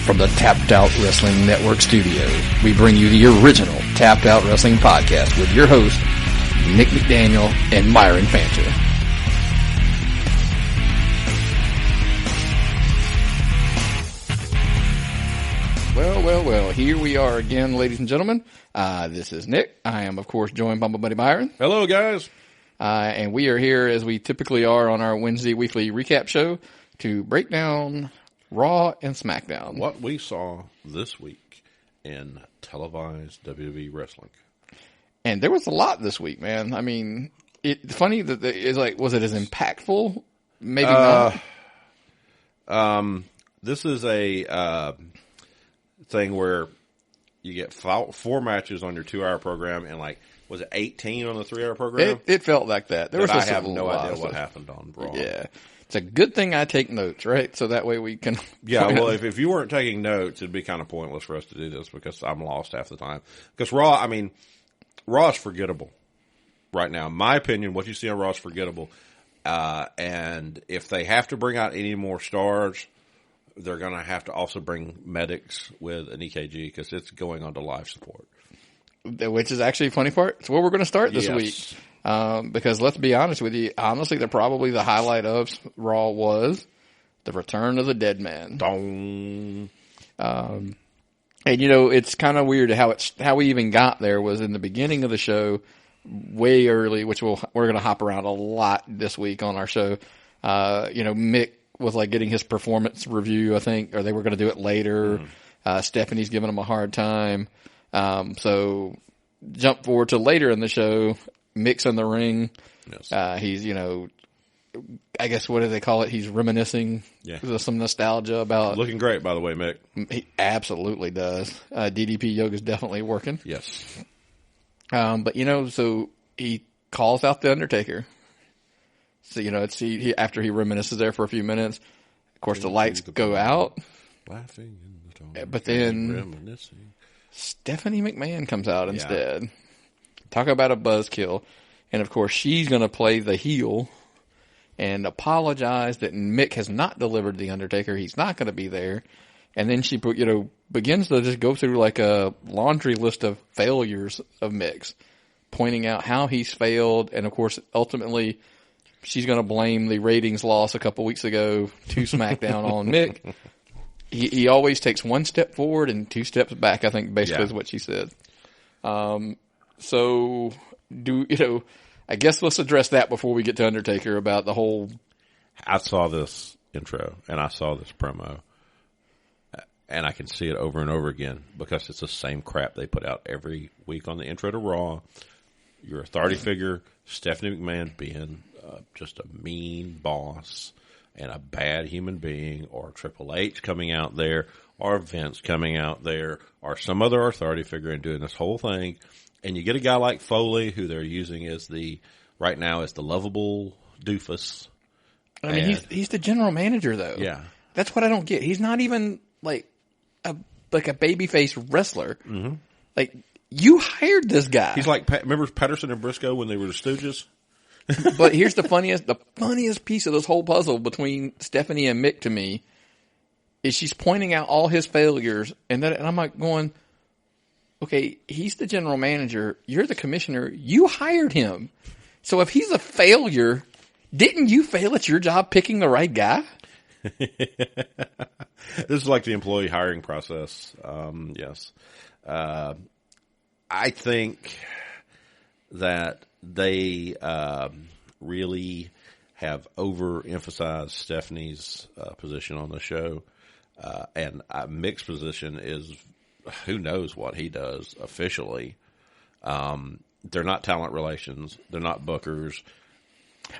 From the Tapped Out Wrestling Network studio, we bring you the original Tapped Out Wrestling podcast with your hosts, Nick McDaniel and Myron Fancher. Well, here we are again, ladies and gentlemen. This is Nick. I am, of course, joined by my buddy Byron. Hello, guys. And we are here, as we typically are on our Wednesday weekly recap show, to break down Raw and Smackdown. What we saw this week in televised WWE wrestling. And there was a lot this week, man. I mean, it's funny that it's like, was it as impactful? Maybe not. This is a thing where you get 4 matches on your 2-hour program, and like, was it 18 on the 3-hour program? It felt like that. I have no idea what happened on Raw. Yeah. It's a good thing I take notes, right? So that way we can... Yeah, well, if you weren't taking notes, it'd be kind of pointless for us to do this because I'm lost half the time. Because Raw is forgettable right now. In my opinion, what you see on Raw is forgettable. And if they have to bring out any more stars, they're going to have to also bring medics with an EKG because it's going on to life support. Which is actually a funny part. It's where we're going to start this week. Because let's be honest with you, honestly, probably the highlight of Raw was the return of the dead man. Dong. And it's kind of weird how we even got there was in the beginning of the show, way early, which we're going to hop around a lot this week on our show. Mick was like getting his performance review, I think, or they were going to do it later. Stephanie's giving him a hard time. So jump forward to later in the show, Mick's in the ring. Yes. He's, I guess, what do they call it? He's reminiscing with some nostalgia about. Looking great, by the way, Mick. He absolutely does. DDP Yoga's definitely working. Yes. But so he calls out the Undertaker. So, after he reminisces there for a few minutes, of course the lights go out. Laughing in the dark. But then reminiscing. Stephanie McMahon comes out instead. Yeah. Talk about a buzzkill. And, of course, she's going to play the heel and apologize that Mick has not delivered the Undertaker. He's not going to be there. And then she, begins to just go through like a laundry list of failures of Mick's, pointing out how he's failed. And, of course, ultimately, she's going to blame the ratings loss a couple weeks ago to SmackDown on Mick. He always takes 1 step forward and 2 steps back, I think, basically is what she said. So, I guess let's address that before we get to Undertaker about the whole... I saw this intro, and I saw this promo, and I can see it over and over again because it's the same crap they put out every week on the intro to Raw. Your authority figure, Stephanie McMahon being just a mean boss and a bad human being, or Triple H coming out there, or Vince coming out there, or some other authority figure and doing this whole thing. And you get a guy like Foley, who they're using right now as the lovable doofus. I mean, he's the general manager, though. Yeah. That's what I don't get. He's not even like a babyface wrestler. Mm-hmm. Like, you hired this guy. He's like, remember Patterson and Briscoe when they were the Stooges? But here's the funniest piece of this whole puzzle between Stephanie and Mick to me is she's pointing out all his failures, and I'm like going, okay, he's the general manager, you're the commissioner, you hired him. So if he's a failure, didn't you fail at your job picking the right guy? This is like the employee hiring process. Yes. I think that they really have overemphasized Stephanie's position on the show. And Mick's position is, who knows what he does officially. They're not talent relations. They're not bookers.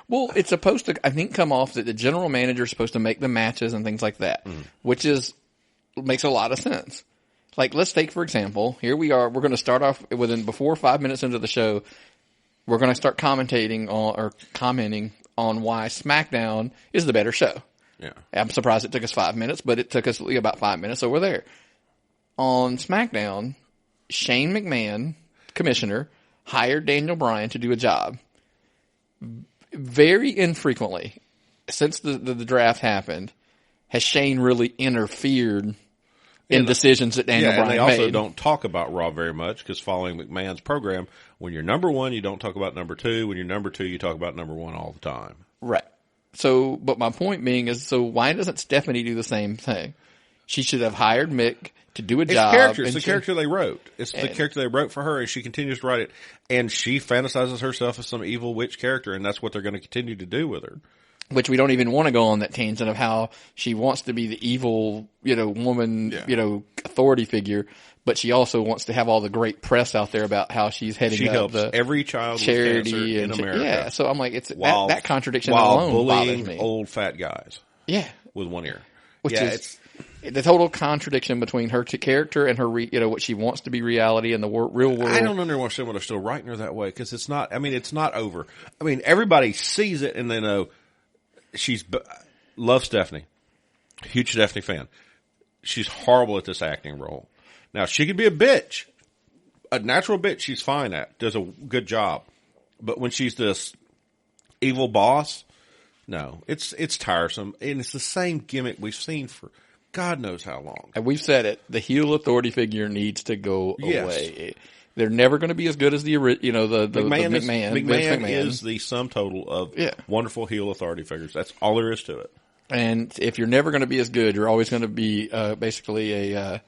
Well, it's supposed to, I think, come off that the general manager is supposed to make the matches and things like that, which makes a lot of sense. Like, let's take, for example, here we are, we're going to start off before 5 minutes into the show, we're going to start commenting on why SmackDown is the better show. Yeah. I'm surprised it took us 5 minutes, but it took us about 5 minutes, so we're there. On SmackDown, Shane McMahon, commissioner, hired Daniel Bryan to do a job. Very infrequently, since the draft happened, has Shane really interfered in decisions that Daniel Bryan made. And they also don't talk about Raw very much because following McMahon's program, when you're number one, you don't talk about number two. When you're number two, you talk about number one all the time. Right. So, but my point being is, so why doesn't Stephanie do the same thing? She should have hired Mick to do a job. It's the character they wrote. It's the character they wrote for her, and she continues to write it. And she fantasizes herself as some evil witch character, and that's what they're going to continue to do with her. Which we don't even want to go on that tangent of how she wants to be the evil, woman, authority figure, but she also wants to have all the great press out there about how she's heading up the every child charity with cancer in America. Yeah, so I'm like, it's that contradiction alone bullying bothers me. Old fat guys. Yeah, with one ear. Which is the total contradiction between her character and her, what she wants to be reality and the real world. I don't understand why they're still writing her that way because it's not. I mean, it's not over. I mean, everybody sees it and they know. Loves Stephanie. Huge Stephanie fan. She's horrible at this acting role. Now, she can be a bitch. A natural bitch she's fine at. Does a good job. But when she's this evil boss, no. It's tiresome. And it's the same gimmick we've seen for God knows how long. And we've said it. The heel authority figure needs to go away. They're never going to be as good as the McMahon. McMahon is the sum total of wonderful heel authority figures. That's all there is to it. And if you're never going to be as good, you're always going to be basically a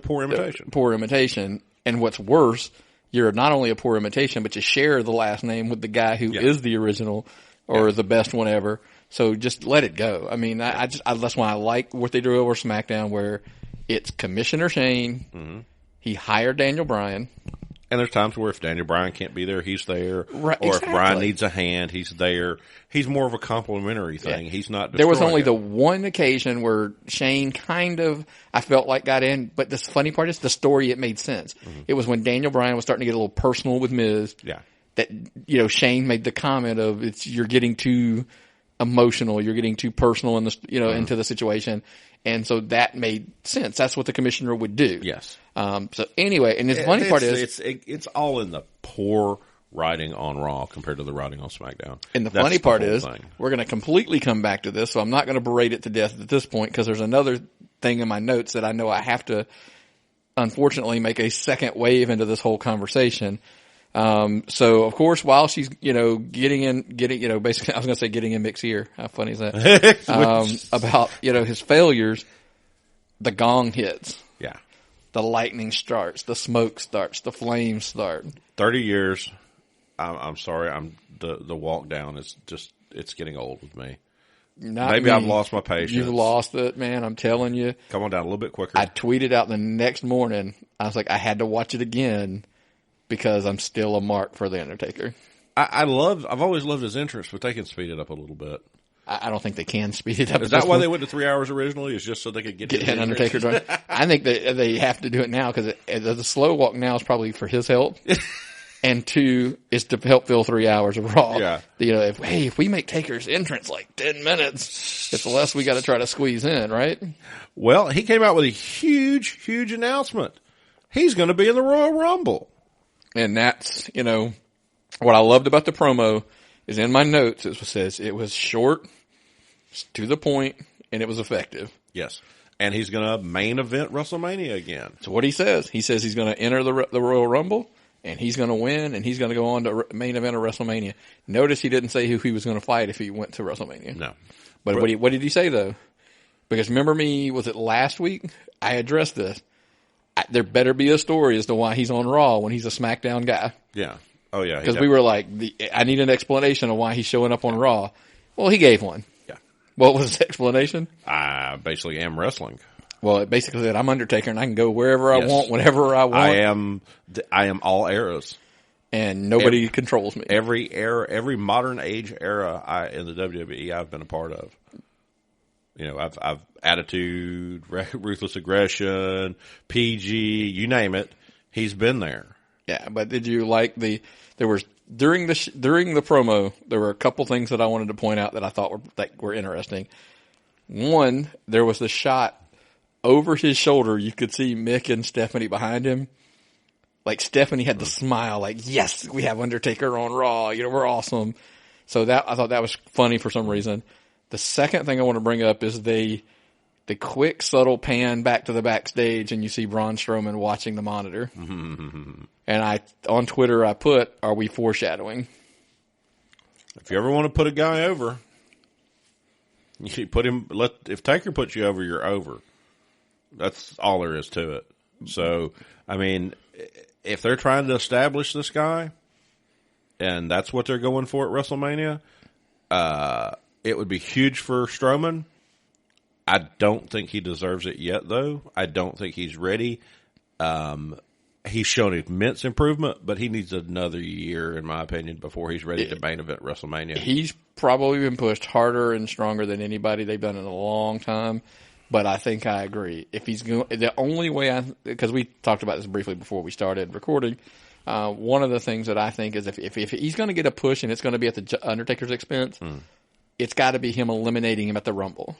poor imitation. Poor imitation. And what's worse, you're not only a poor imitation, but you share the last name with the guy who is the original or the best one ever. So just let it go. I mean, that's why I like what they do over SmackDown, where it's Commissioner Shane. Mm-hmm. He hired Daniel Bryan. And there's times where if Daniel Bryan can't be there, he's there. Right, or if Bryan needs a hand, he's there. He's more of a complimentary thing. Yeah. He's not. There was only the one occasion where Shane I felt like got in, but the funny part is the story, it made sense. Mm-hmm. It was when Daniel Bryan was starting to get a little personal with Miz. Yeah. That, Shane made the comment of, you're getting too emotional, you're getting too personal in the, into the situation. And so that made sense. That's what the commissioner would do. Yes. So anyway, and the funny part is it's all in the poor writing on Raw compared to the writing on SmackDown. And the funny part is we're going to completely come back to this, so I'm not going to berate it to death at this point because there's another thing in my notes that I know I have to, unfortunately, make a second wave into this whole conversation. So of course, while she's, getting in Mick's ear. How funny is that? About, his failures, the gong hits. Yeah. The lightning starts, the smoke starts, the flames start. 30 years. I'm sorry. The walk down is just, it's getting old with me. Maybe I've lost my patience. You've lost it, man. I'm telling you. Come on down a little bit quicker. I tweeted out the next morning. I was like, I had to watch it again. Because I'm still a mark for The Undertaker. I've always loved his entrance, but they can speed it up a little bit. I don't think they can speed it up. Is that why they went to 3 hours originally? Is just so they could get an Undertaker joint? I think they have to do it now because the slow walk now is probably for his help. And 2 is to help fill 3 hours of Raw. Yeah. If we make Taker's entrance like 10 minutes, it's the less we got to try to squeeze in, right? Well, he came out with a huge, huge announcement. He's going to be in the Royal Rumble. And that's, what I loved about the promo is in my notes, it says it was short, to the point, and it was effective. Yes. And he's going to main event WrestleMania again. So what he says he's going to enter the Royal Rumble, and he's going to win, and he's going to go on to main event of WrestleMania. Notice he didn't say who he was going to fight if he went to WrestleMania. No. But what did he say, though? Because remember me, was it last week? I addressed this. There better be a story as to why he's on Raw when he's a SmackDown guy. Yeah. Oh, yeah. Because we were like, I need an explanation of why he's showing up on Raw. Well, he gave one. Yeah. What was his explanation? I basically am wrestling. Well, it basically said, I'm Undertaker and I can go wherever I want, whenever I want. I am all eras. And nobody controls me. Every era, every modern age era in the WWE I've been a part of. I've attitude, ruthless aggression, PG, you name it. He's been there. Yeah, but did you like during the promo, there were a couple things that I wanted to point out that I thought were interesting. One, there was the shot over his shoulder. You could see Mick and Stephanie behind him. Like Stephanie had the smile, like, yes, we have Undertaker on Raw. We're awesome. So I thought that was funny for some reason. The second thing I want to bring up is the quick, subtle pan back to the backstage, and you see Braun Strowman watching the monitor. And on Twitter, I put, "Are we foreshadowing?" If you ever want to put a guy over, you should put him. If Taker puts you over, you're over. That's all there is to it. So, I mean, if they're trying to establish this guy, and that's what they're going for at WrestleMania, it would be huge for Strowman. I don't think he deserves it yet, though. I don't think he's ready. He's shown immense improvement, but he needs another year, in my opinion, before he's ready to main event WrestleMania. He's probably been pushed harder and stronger than anybody they've done in a long time. But I think I agree. If he's going, the only way because we talked about this briefly before we started recording. One of the things that I think is if he's going to get a push and it's going to be at the Undertaker's expense, it's got to be him eliminating him at the Rumble.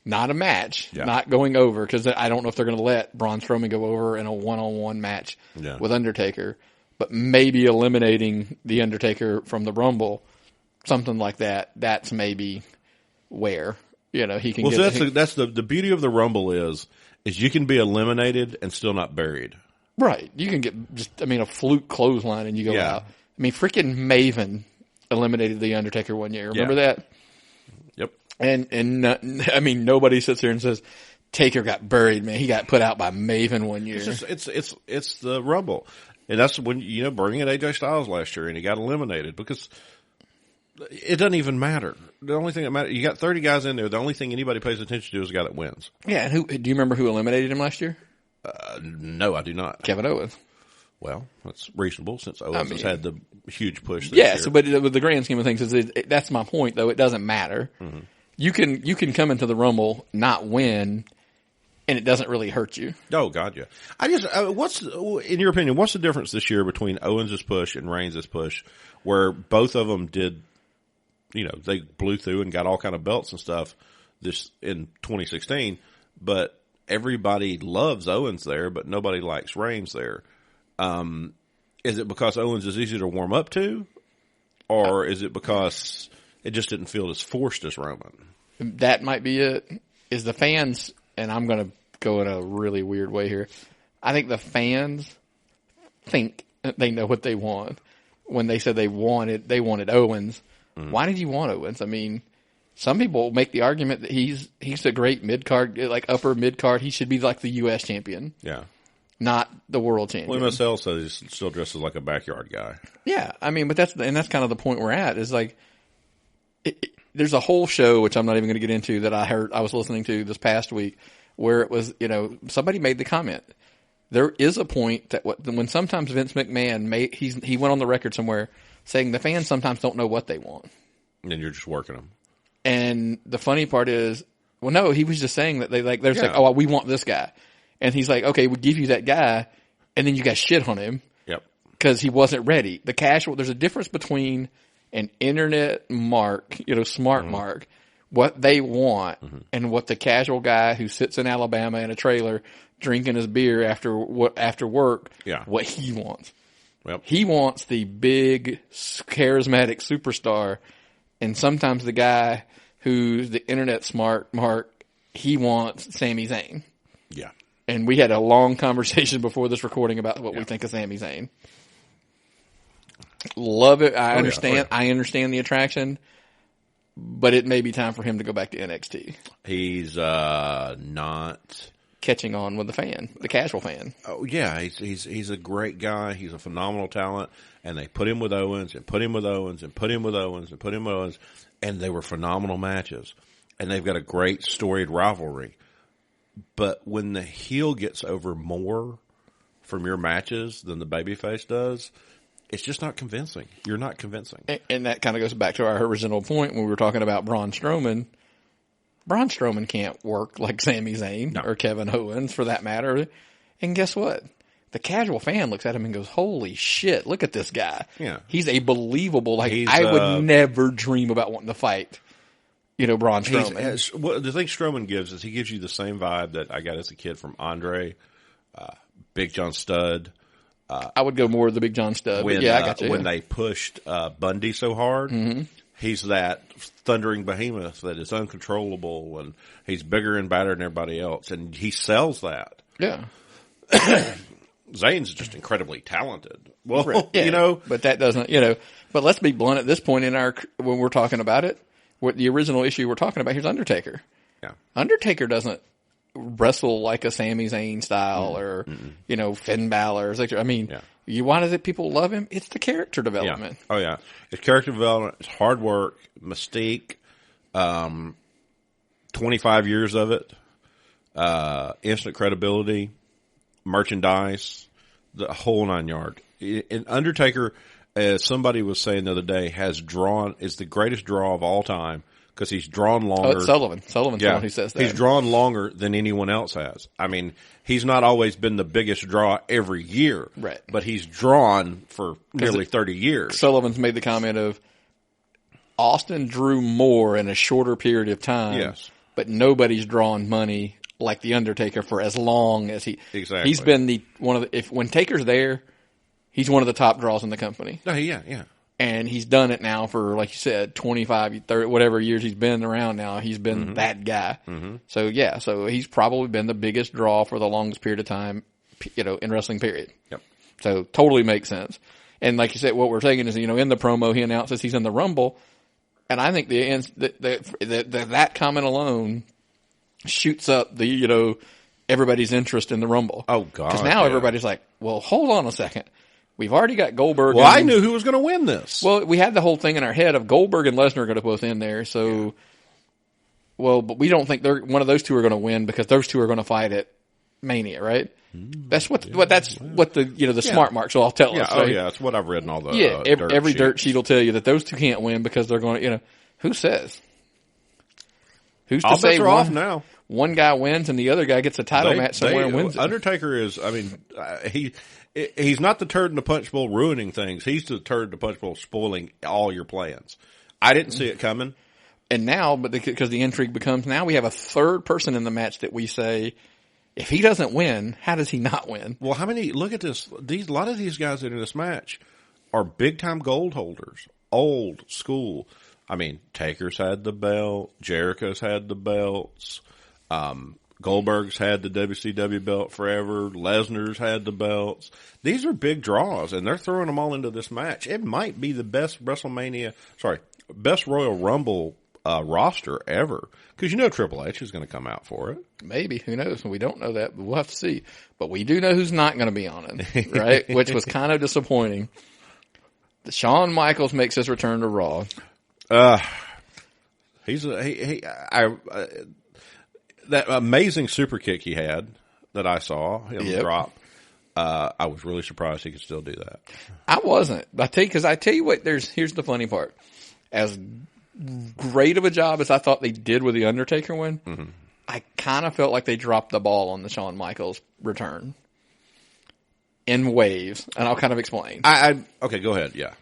Not a match, not going over, because I don't know if they're going to let Braun Strowman go over in a one-on-one match with Undertaker, but maybe eliminating the Undertaker from the Rumble, something like that. That's maybe where he can. Well, that's the beauty of the Rumble is you can be eliminated and still not buried. Right, you can get a fluke clothesline and you go out. I mean, freaking Maven eliminated the Undertaker one year. Remember that? Yep. And nobody sits here and says Taker got buried, man. He got put out by Maven one year. It's the Rumble. And that's when, bringing in AJ Styles last year and he got eliminated because it doesn't even matter. The only thing that matters, you got 30 guys in there. The only thing anybody pays attention to is the guy that wins. Yeah. And do you remember who eliminated him last year? No, I do not. Kevin Owens. Well, that's reasonable since Owens has had the huge push this year. But with the grand scheme of things, that's my point, though. It doesn't matter. Mm-hmm. You can come into the Rumble, not win, and it doesn't really hurt you. Oh, God, yeah. In your opinion, what's the difference this year between Owens' push and Reigns' push, where both of them did, they blew through and got all kind of belts and stuff this in 2016, but everybody loves Owens there, but nobody likes Reigns there. Is it because Owens is easier to warm up to, or is it because it just didn't feel as forced as Roman? That might be it. Is the fans, and I'm going to go in a really weird way here, I think the fans think they know what they want. When they said they wanted Owens, why did you want Owens? I mean, some people make the argument that he's a great mid-card, like upper mid-card. He should be like the U.S. champion. Yeah. Not the world champion. Well, MSL says he still dresses like a backyard guy. Yeah, I mean, but that's kind of the point we're at. Is like, there's a whole show which I'm not even going to get into that I was listening to this past week, where it was somebody made the comment. There is a point that when sometimes Vince McMahon he went on the record somewhere saying the fans sometimes don't know what they want, and you're just working them. And the funny part is, well, no, he was just saying that they're like, oh, we want this guy. And he's like, okay, we'll give you that guy, and then you guys shit on him. Yep. Because he wasn't ready. There's a difference between an internet mark, smart mark, what they want, and what the casual guy who sits in Alabama in a trailer drinking his beer after work, what he wants. Yep. He wants the big, charismatic superstar, and sometimes the guy who's the internet smart mark, he wants Sami Zayn. Yeah. And we had a long conversation before this recording about what we think of Sami Zayn. Love it. I understand. I understand the attraction, but it may be time for him to go back to NXT. He's not catching on with the casual fan. Oh yeah, he's a great guy. He's a phenomenal talent, and they put him with Owens and put him with Owens and put him with Owens and put him with Owens, and they were phenomenal matches. And they've got a great storied rivalry. But when the heel gets over more from your matches than the babyface does, it's just not convincing. You're not convincing. And that kind of goes back to our original point when we were talking about Braun Strowman. Braun Strowman can't work like Sami Zayn or Kevin Owens for that matter. And guess what? The casual fan looks at him and goes, holy shit, look at this guy. Yeah. He's a believable, I would never dream about wanting to fight. Braun Strowman. The thing Strowman gives is he gives you the same vibe that I got as a kid from Andre, Big John Studd. I would go more with the Big John Studd. I got you. When they pushed Bundy so hard, he's that thundering behemoth that is uncontrollable, and he's bigger and badder than everybody else, and he sells that. Yeah. Zayn's just incredibly talented. Well, Right. Yeah, but that doesn't, but let's be blunt at this point when we're talking about it, what the original issue we're talking about here's Undertaker. Yeah. Undertaker doesn't wrestle like a Sami Zayn style or, Finn Balor. I mean, why does it people love him? It's the character development. Yeah. Oh, yeah. It's character development. It's hard work, mystique, 25 years of it, instant credibility, merchandise, the whole 9 yard. And Undertaker, as somebody was saying the other day, is the greatest draw of all time because he's drawn longer. Oh, it's Sullivan. Sullivan's the one who says that. He's drawn longer than anyone else has. I mean, he's not always been the biggest draw every year. Right. But he's drawn for nearly 30 years. Sullivan's made the comment of Austin drew more in a shorter period of time. Yes. But nobody's drawn money like the Undertaker for as long as he. Exactly. He's been when Taker's there, he's one of the top draws in the company. Oh, yeah. And he's done it now for, like you said, 25, 30, whatever years he's been around now. He's been that guy. Mm-hmm. So he's probably been the biggest draw for the longest period of time, in wrestling, period. Yep. So totally makes sense. And like you said, what we're saying is, in the promo, he announces he's in the Rumble. And I think that comment alone shoots up everybody's interest in the Rumble. Oh, God. Because now everybody's like, well, hold on a second. We've already got Goldberg. Well, I knew who was going to win this. Well, we had the whole thing in our head of Goldberg and Lesnar are going to both in there. So, but we don't think one of those two are going to win because those two are going to fight at Mania, right? That's what the smart marks will all tell us. Oh, yeah. That's what I've read in all the every dirt sheet will tell you that those two can't win because they're going to, who says? Who's to say off now? One guy wins and the other guy gets a title match somewhere and wins it. Undertaker is, he's not the turd in the punch bowl ruining things. He's the turd in the punch bowl spoiling all your plans. I didn't see it coming. And now, because the intrigue becomes, now we have a third person in the match that we say, if he doesn't win, how does he not win? Well, look at this. A lot of these guys in this match are big time gold holders, old school. I mean, Taker's had the belt, Jericho's had the belts, Goldberg's had the WCW belt forever, Lesnar's had the belts. These are big draws, and they're throwing them all into this match. It might be the best best Royal Rumble roster ever. Because Triple H is going to come out for it. Maybe. Who knows? We don't know that, but we'll have to see. But we do know who's not going to be on it, right? Which was kind of disappointing. Shawn Michaels makes his return to Raw. That amazing super kick he had that I saw him drop. I was really surprised he could still do that. I wasn't. I tell you what, here's the funny part. As great of a job as I thought they did with the Undertaker win, I kind of felt like they dropped the ball on the Shawn Michaels return in waves, and I'll kind of explain. Okay, go ahead. Yeah.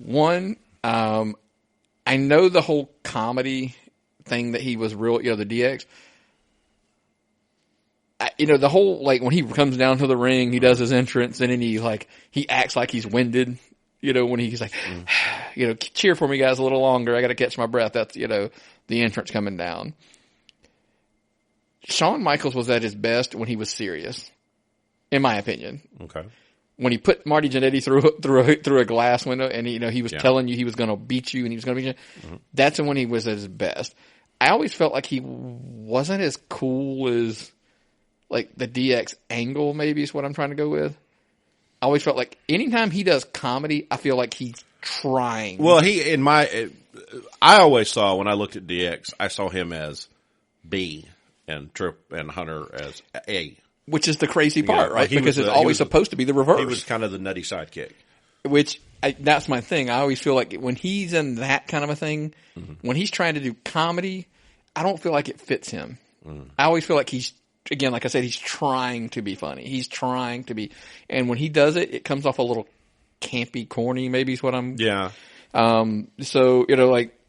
One, I know the whole comedy thing that he was real, the DX. The whole, when he comes down to the ring, he does his entrance, and then he acts like he's winded. When he's like, cheer for me guys a little longer. I got to catch my breath. That's, the entrance coming down. Shawn Michaels was at his best when he was serious, in my opinion. Okay. When he put Marty Jannetty through a glass window and he was telling you he was going to beat you and he was going to beat you. Mm-hmm. That's when he was at his best. I always felt like he wasn't as cool as the DX angle, maybe is what I'm trying to go with. I always felt like anytime he does comedy, I feel like he's trying. Well, I always saw, when I looked at DX, I saw him as B and Trip and Hunter as A. Which is the crazy part, right? Because it's always supposed to be the reverse. He was kind of the nutty sidekick. That's my thing. I always feel like when he's in that kind of a thing, when he's trying to do comedy, I don't feel like it fits him. I always feel like he's, again, like I said, he's trying to be funny. He's trying to be, and when he does it, it comes off a little campy, corny, maybe is what I'm. Yeah. So,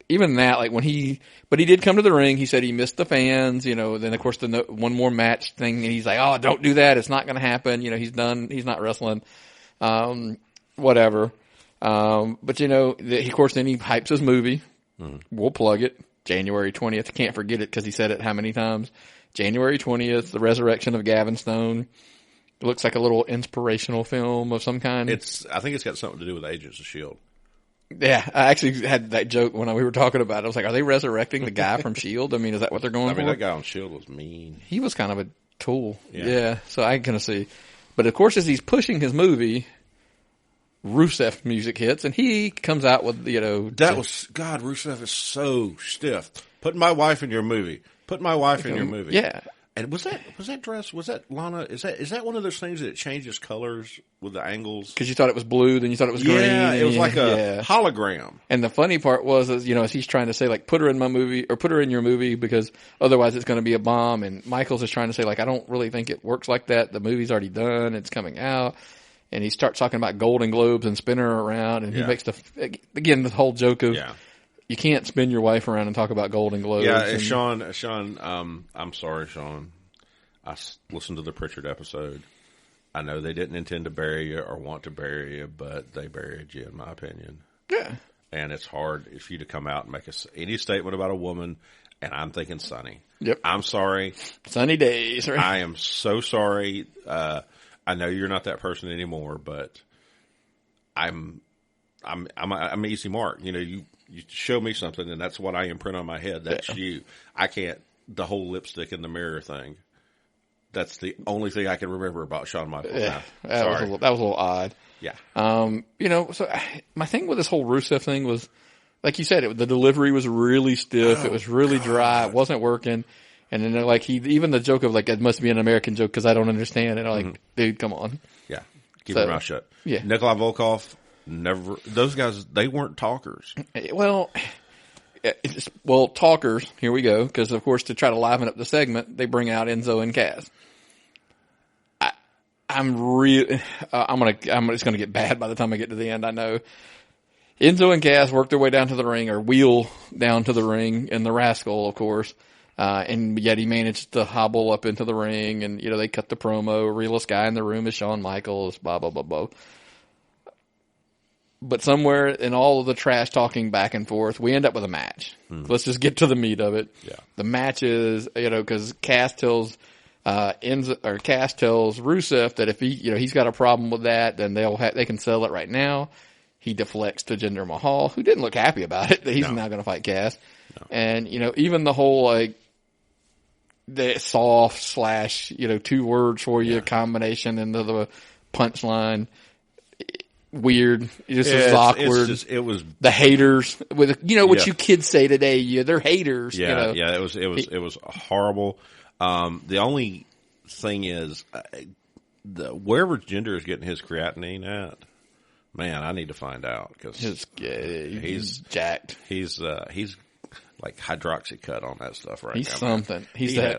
even that, but he did come to the ring. He said he missed the fans, then of course the one more match thing, and he's like, oh, don't do that. It's not going to happen. He's done. He's not wrestling. Whatever. But of course then he hypes his movie. We'll plug it. January 20th. Can't forget it because he said it how many times? January 20th, the resurrection of Gavin Stone. It looks like a little inspirational film of some kind. I think it's got something to do with Agents of S.H.I.E.L.D. Yeah, I actually had that joke when we were talking about it. I was like, are they resurrecting the guy from S.H.I.E.L.D.? I mean, is that what they're going for? That guy on S.H.I.E.L.D. was mean. He was kind of a tool. Yeah, so I can see. But of course, as he's pushing his movie, Rusev music hits, and he comes out with, God, Rusev is so stiff. Put my wife in your movie. Put my wife in your movie. Yeah. And was that dress, was that Lana, is that one of those things that it changes colors with the angles? Because you thought it was blue, then you thought it was green. Yeah, it was like a hologram. And the funny part was, as he's trying to say, like, put her in my movie, or put her in your movie, because otherwise it's going to be a bomb. And Michaels is trying to say, like, I don't really think it works like that. The movie's already done. It's coming out. And he starts talking about Golden Globes and spinning her around. And he makes the whole joke of, you can't spin your wife around and talk about Golden Globes. Yeah, Sean, I'm sorry, Sean. I listened to the Pritchard episode. I know they didn't intend to bury you or want to bury you, but they buried you, in my opinion. Yeah. And it's hard for you to come out and make any statement about a woman, and I'm thinking Sunny. Yep. I'm sorry. Sunny days, right? I am so sorry. I know you're not that person anymore, but I'm an easy mark. You show me something, and that's what I imprint on my head. That's you. I can't. The whole lipstick in the mirror thing. That's the only thing I can remember about Shawn Michaels. Yeah, that was a little odd. Yeah. So my thing with this whole Rusev thing was, like you said, the delivery was really stiff. It was really dry. It wasn't working. And then even the joke of, like, it must be an American joke because I don't understand. And I'm like, dude, come on. Yeah. Keep your mouth shut. Yeah. Nikolai Volkov. Never. Those guys, they weren't talkers. Well, talkers. Here we go. Because of course, to try to liven up the segment, they bring out Enzo and Cass. It's gonna get bad by the time I get to the end. I know. Enzo and Cass work their way down to the ring, or wheel down to the ring, and the Rascal, of course. And yet he managed to hobble up into the ring, and they cut the promo. Realest guy in the room is Shawn Michaels. Blah blah blah blah. But somewhere in all of the trash talking back and forth, we end up with a match. Let's just get to the meat of it. Yeah. The match is, because Cass tells Cass tells Rusev that if he's got a problem with that, then they can settle it right now. He deflects to Jinder Mahal, who didn't look happy about it, that he's not going to fight Cass. No. And, even the whole, the soft / 2 words for you combination into the punchline. Weird. It just was awkward. It was the haters with what you kids say today. They're haters. Yeah, yeah. It was horrible. The only thing is, wherever Jinder is getting his creatinine at, man, I need to find out because he's jacked. He's like hydroxycut on that stuff right now. He's something.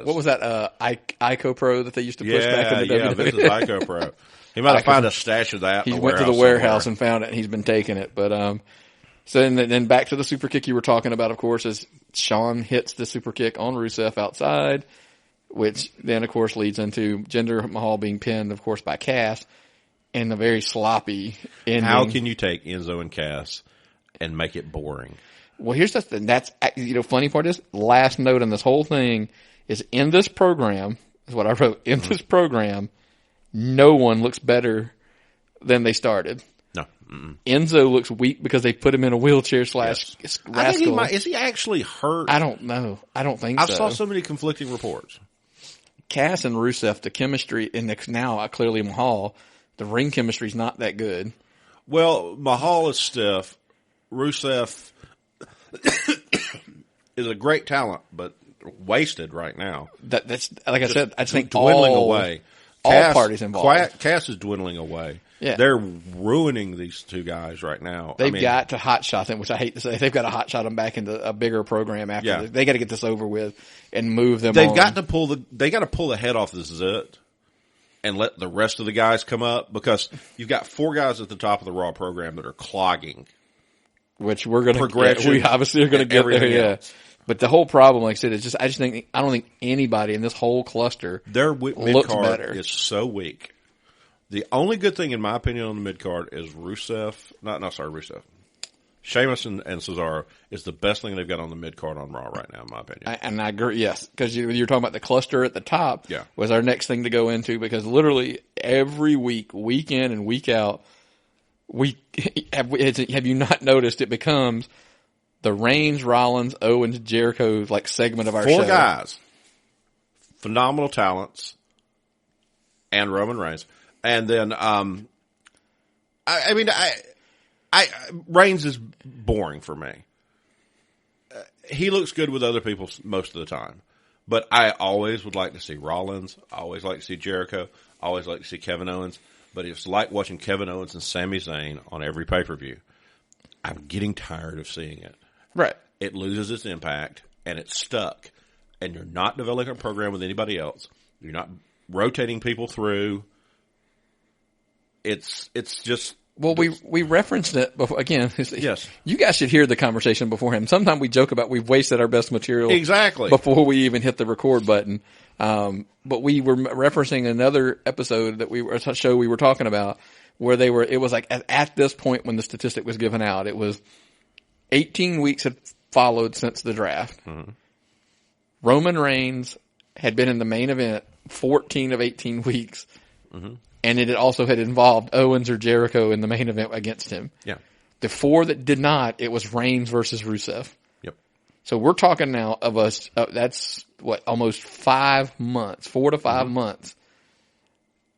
What was that? IcoPro that they used to push back in the WWE. Yeah, this is IcoPro. He might have found a stash of that. He went to the warehouse and found it, and he's been taking it. But so then back to the super kick you were talking about. Of course, as Shawn hits the super kick on Rusev outside, which then of course leads into Jinder Mahal being pinned, of course, by Cass, and the very sloppy ending. How can you take Enzo and Cass and make it boring? Well, here's the thing. That's funny part is last note on this whole thing is in this program is what I wrote in this program. No one looks better than they started. No. Enzo looks weak because they put him in a wheelchair / rascal. I think is he actually hurt? I don't know. I don't think so. I saw so many conflicting reports. Cass and Rusev, the chemistry, and now clearly Mahal, the ring chemistry is not that good. Well, Mahal is stiff. Rusev is a great talent, but wasted right now. That's like I said. I just think dwindling away. All parties involved. Cass is dwindling away. Yeah. They're ruining these two guys right now. They've got to hotshot them, which I hate to say. They've got to hotshot them back into a bigger program after this. They got to get this over with and move them on. They got to pull the head off the zit and let the rest of the guys come up because you've got 4 guys at the top of the Raw program that are clogging. Which we're going to we obviously are going to get there, yeah. But the whole problem, like I said, is I don't think anybody in this whole cluster their looks mid-card better. Is so weak. The only good thing, in my opinion, on the mid-card is Rusev. Rusev. Sheamus and Cesaro is the best thing they've got on the mid-card on Raw right now, in my opinion. And I agree, yes, because you're talking about the cluster at the top was our next thing to go into, because literally every week, week in and week out, have you not noticed it becomes the Reigns, Rollins, Owens, Jericho like segment of our show. 4 guys. Phenomenal talents. And Roman Reigns. And then, Reigns is boring for me. He looks good with other people most of the time. But I always would like to see Rollins. I always like to see Jericho. I always like to see Kevin Owens. But it's like watching Kevin Owens and Sami Zayn on every pay-per-view. I'm getting tired of seeing it. Right. It loses its impact, and it's stuck. And you're not developing a program with anybody else. You're not rotating people through. It's just... Well, we referenced it before. Again, yes. You guys should hear the conversation beforehand. Sometimes we joke about we've wasted our best material exactly before we even hit the record button. But we were referencing another episode a show we were talking about where it was like at this point when the statistic was given out, it was 18 weeks had followed since the draft. Mm-hmm. Roman Reigns had been in the main event 14 of 18 weeks. Mm-hmm. And it also had involved Owens or Jericho in the main event against him. Yeah. The 4 that did not, it was Reigns versus Rusev. Yep. So we're talking now of us, that's almost 5 months, 4 to 5 months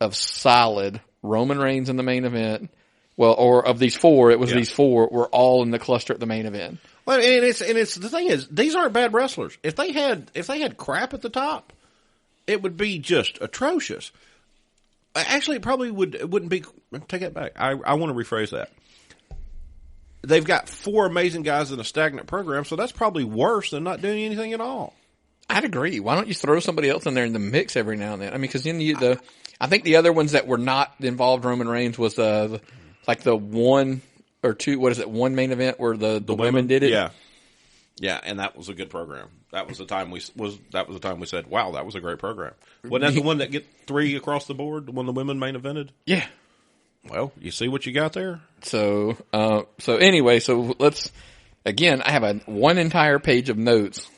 of solid Roman Reigns in the main event. Well, or of these 4, it was these 4 were all in the cluster at the main event. Well, and it's the thing is, these aren't bad wrestlers. If they had crap at the top, it would be just atrocious. Actually, it probably wouldn't be. Take it back. I want to rephrase that. They've got 4 amazing guys in a stagnant program, so that's probably worse than not doing anything at all. I'd agree. Why don't you throw somebody else in there in the mix every now and then? I mean, because then I think the other ones that were not involved Roman Reigns was like the 1 or 2. What is it? 1 main event where the women did it. Yeah, and that was a good program. That was the time we said, "Wow, that was a great program." Wasn't that the one that get 3 across the board when the women main evented? Yeah. Well, you see what you got there. So anyway, let's again. I have one entire page of notes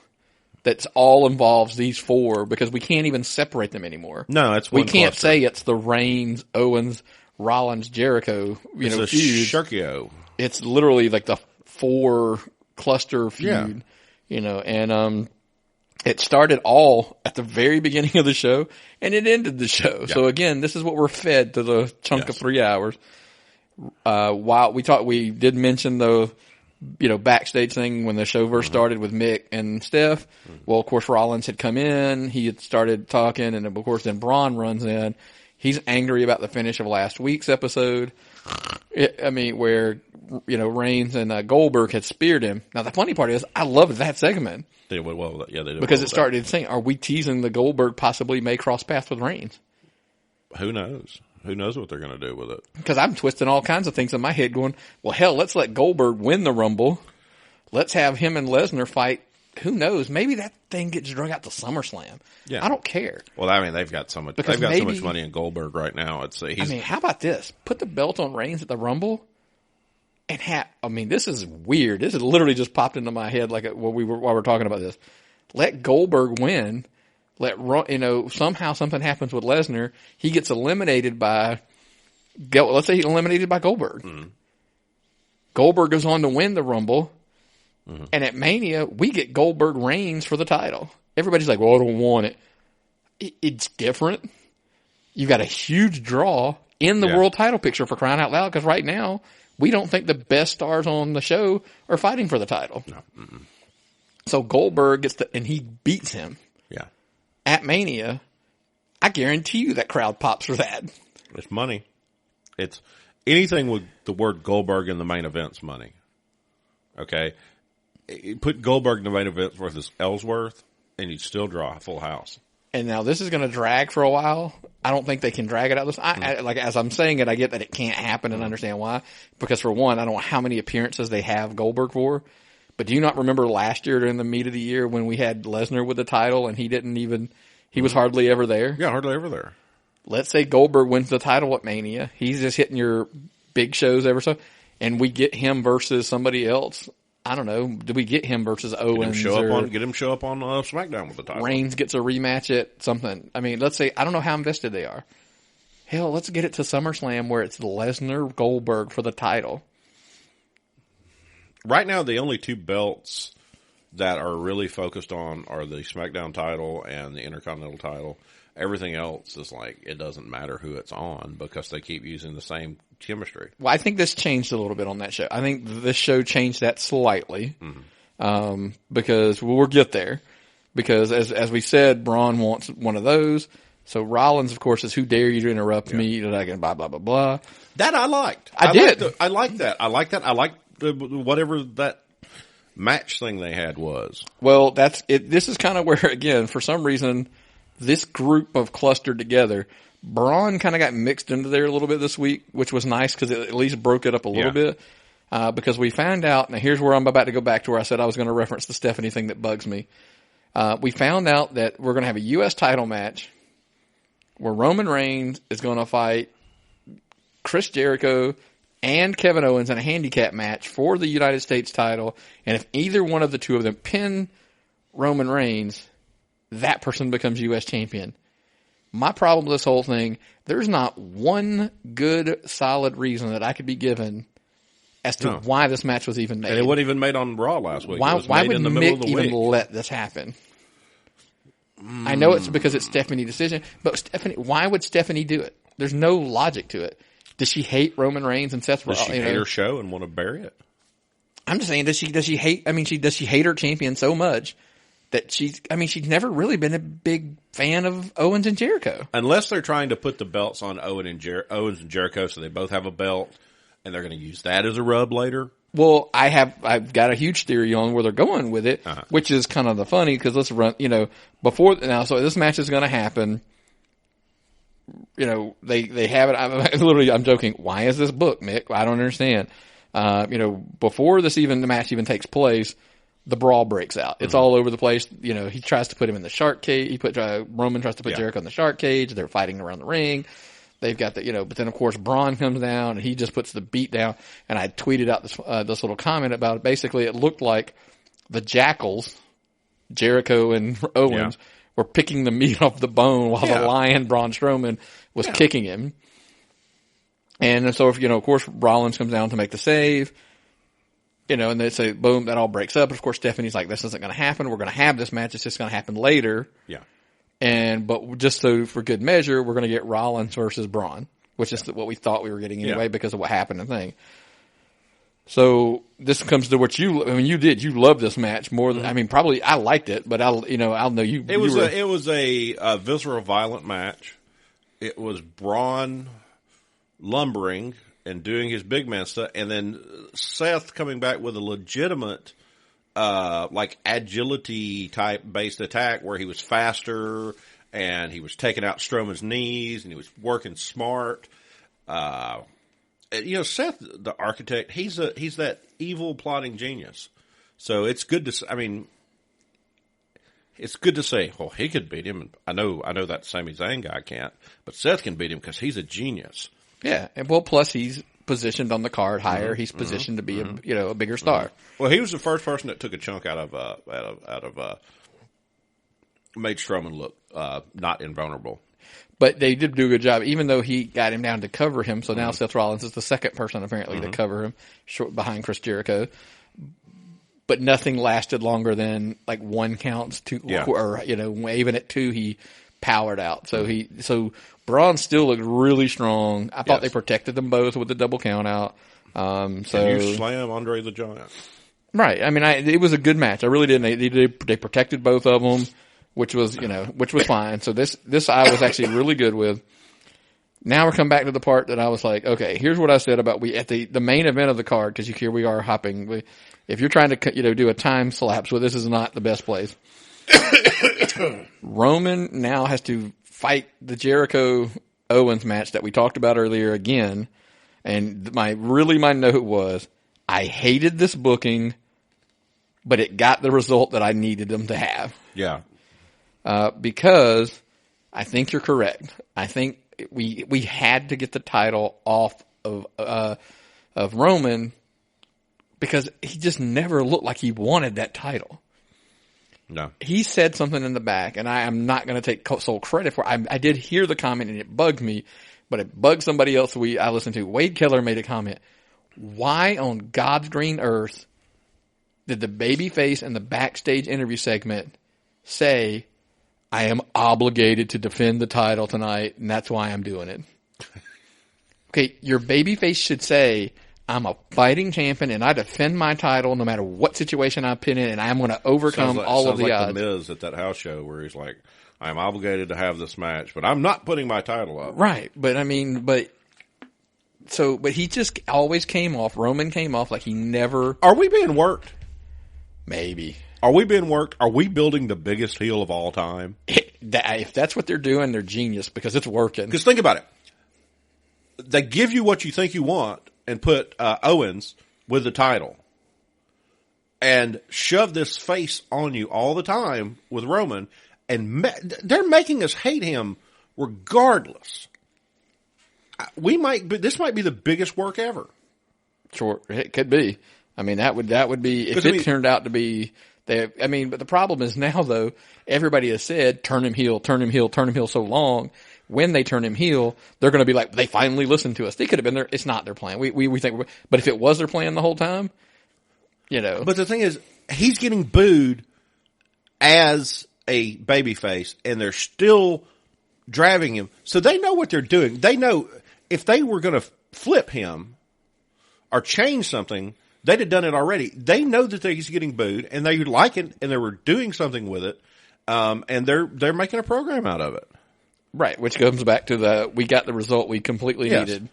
that's all involves these 4 because we can't even separate them anymore. No, it's we can't say it's the Reigns, Owens, Rollins, Jericho. Feud. Shirkio. It's literally like the 4 cluster feud, and it started all at the very beginning of the show and it ended the show. Yeah. So again, this is what we're fed to the chunk of 3 hours. While we did mention the, backstage thing when the show first started with Mick and Steph. Well, of course, Rollins had come in, he had started talking, and of course then Braun runs in. He's angry about the finish of last week's episode. Where, Reigns and Goldberg had speared him. Now, the funny part is, I loved that segment. They did well. Yeah, they did. Because it started saying, are we teasing the Goldberg possibly may cross paths with Reigns? Who knows? Who knows what they're going to do with it? Because I'm twisting all kinds of things in my head going, well, hell, let's let Goldberg win the Rumble. Let's have him and Lesnar fight. Who knows? Maybe that thing gets drug out to SummerSlam. Yeah. I don't care. Well, they've got so much. So much money in Goldberg right now. How about this? Put the belt on Reigns at the Rumble, and this is weird. This has literally just popped into my head while we're talking about this. Let Goldberg win. Somehow something happens with Lesnar. He gets eliminated by. Let's say he's eliminated by Goldberg. Mm-hmm. Goldberg goes on to win the Rumble. Mm-hmm. And at Mania, we get Goldberg Reigns for the title. Everybody's like, well, I don't want it. It's different. You got a huge draw in the world title picture for crying out loud, because right now, we don't think the best stars on the show are fighting for the title. No. Mm-mm. So Goldberg and he beats him. Yeah. At Mania, I guarantee you that crowd pops for that. It's money. It's anything with the word Goldberg in the main event's money. Okay? Put Goldberg in the main event versus Ellsworth, and you'd still draw a full house. And now this is going to drag for a while. I don't think they can drag it out. As I'm saying it, I get that it can't happen and understand why. Because for one, I don't know how many appearances they have Goldberg for. But do you not remember last year during the meat of the year when we had Lesnar with the title and he was hardly ever there? Yeah, hardly ever there. Let's say Goldberg wins the title at Mania. He's just hitting your big shows ever so. and we get him versus somebody else. I don't know. Do we get him versus Owens? Get him show up on SmackDown with the title. Reigns gets a rematch at something. I mean, let's say, I don't know how invested they are. Hell, let's get it to SummerSlam where it's Lesnar Goldberg for the title. Right now, the only 2 belts that are really focused on are the SmackDown title and the Intercontinental title. Everything else is like, it doesn't matter who it's on because they keep using the same chemistry. Well, I think this changed a little bit on that show. I think this show changed that slightly. Because we'll get there. Because as we said, Braun wants one of those. So Rollins, of course, is who dare you to interrupt me, blah, blah, blah, blah. That I liked. I did. I liked that. I liked whatever that match thing they had was. Well, that's it. This is kind of where, again, for some reason, this group of clustered together. Braun kind of got mixed into there a little bit this week, which was nice because it at least broke it up a little bit. Because we found out, now here's where I'm about to go back to where I said I was going to reference the Stephanie thing that bugs me. We found out that we're going to have a U.S. title match where Roman Reigns is going to fight Chris Jericho and Kevin Owens in a handicap match for the United States title. And if either one of the two of them pin Roman Reigns, that person becomes U.S. champion. My problem with this whole thing, there's not one good, solid reason that I could be given as to why this match was even made. And it wasn't even made on Raw last week. Why would Mick even let this happen? I know it's because it's Stephanie's decision, but why would Stephanie do it? There's no logic to it. Does she hate Roman Reigns and Seth Rollins? Does she hate her show and want to bury it? I'm just saying, does she hate? I mean, does she hate her champion so much that she's never really been a big fan of Owens and Jericho. Unless they're trying to put the belts on Owens and Jericho, so they both have a belt, and they're going to use that as a rub later. Well, I've got a huge theory on where they're going with it, which is kind of the funny because let's run, so this match is going to happen. They have it. I'm joking. Why is this book, Mick? I don't understand. Before the match even takes place, the brawl breaks out. It's all over the place. He tries to put him in the shark cage. Roman tries to put Jericho in the shark cage. They're fighting around the ring. They've got but then of course Braun comes down and he just puts the beat down. And I tweeted out this little comment about it. Basically, it looked like the jackals, Jericho and Owens, were picking the meat off the bone while the lion Braun Strowman was kicking him. And so of course Rollins comes down to make the save. And they say, boom, that all breaks up. Of course, Stephanie's like, this isn't going to happen. We're going to have this match. It's just going to happen later. Yeah. But just so for good measure, we're going to get Rollins versus Braun, which is what we thought we were getting anyway because of what happened and thing. So this comes to what you loved this match more than, probably I liked it, but I'll know you. It was a visceral violent match. It was Braun lumbering and doing his big man stuff, and then Seth coming back with a legitimate, agility type based attack where he was faster and he was taking out Strowman's knees and he was working smart. Seth, the architect, he's that evil plotting genius. So it's good to, it's good to say, well, he could beat him. I know that Sami Zayn guy can't, but Seth can beat him because he's a genius. Yeah, and plus he's positioned on the card higher. He's positioned to be a bigger star. Well, he was the first person that took a chunk out of made Strowman look not invulnerable. But they did do a good job, even though he got him down to cover him. So now Seth Rollins is the second person apparently to cover him, behind Chris Jericho. But nothing lasted longer than like one count, or even at two he powered out. So Braun still looked really strong. I thought they protected them both with the double count out. And you slam Andre the Giant. Right. It was a good match. I really did. They protected both of them, which was fine. So this I was actually really good with. Now we're coming back to the part that I was like, okay, here's what I said about at the main event of the card, because here we are hopping. If you're trying to do a time slapse, this is not the best place. Roman now has to fight the Jericho Owens match that we talked about earlier again. And my note was, I hated this booking, but it got the result that I needed them to have. Yeah. Because I think you're correct. I think we had to get the title off of of Roman because he just never looked like he wanted that title. No. He said something in the back, and I am not going to take sole credit for it. I did hear the comment, and it bugged me, but it bugged somebody else I listened to. Wade Keller made a comment. Why on God's green earth did the babyface in the backstage interview segment say, I am obligated to defend the title tonight, and that's why I'm doing it? Okay, your babyface should say, I'm a fighting champion, and I defend my title no matter what situation I pin in, and I'm going to overcome all of the odds. The Miz at that house show where he's like, I'm obligated to have this match, but I'm not putting my title up. Right, but he just always came off, Roman came off like he never... Are we being worked? Maybe. Are we being worked? Are we building the biggest heel of all time? If that's what they're doing, they're genius because it's working. Because think about it. They give you what you think you want and put Owens with the title and shove this face on you all the time with Roman, and they're making us hate him regardless. This might be the biggest work ever. Sure, it could be. I mean, that would be if it turned out to be. But the problem is now though, everybody has said turn him heel so long. When they turn him heel, they're going to be like, they finally listened to us. They could have been there. It's not their plan. We think, but if it was their plan the whole time, But the thing is, he's getting booed as a babyface, and they're still driving him. So they know what they're doing. They know if they were going to flip him or change something, they'd have done it already. They know that he's getting booed, and they like it, and they were doing something with it, and they're making a program out of it. Right, which comes back to we got the result we completely needed.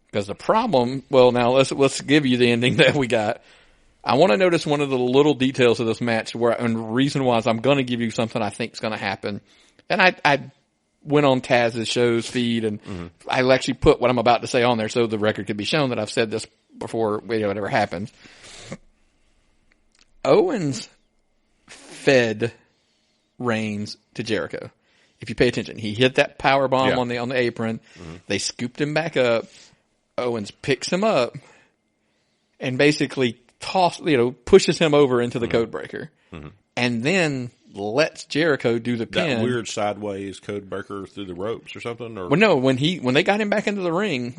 Because the problem, well, now let's give you the ending that we got. I want to notice one of the little details of this match and the reason why is I'm going to give you something I think is going to happen. And I went on Taz's show's feed and I actually put what I'm about to say on there so the record could be shown that I've said this before whatever happens. Owens fed Reigns to Jericho. If you pay attention, he hit that power bomb on the apron. Mm-hmm. They scooped him back up. Owens picks him up and basically pushes him over into the code breaker, and then lets Jericho do the pin. That weird sideways code breaker through the ropes or something. Or well, no, when they got him back into the ring,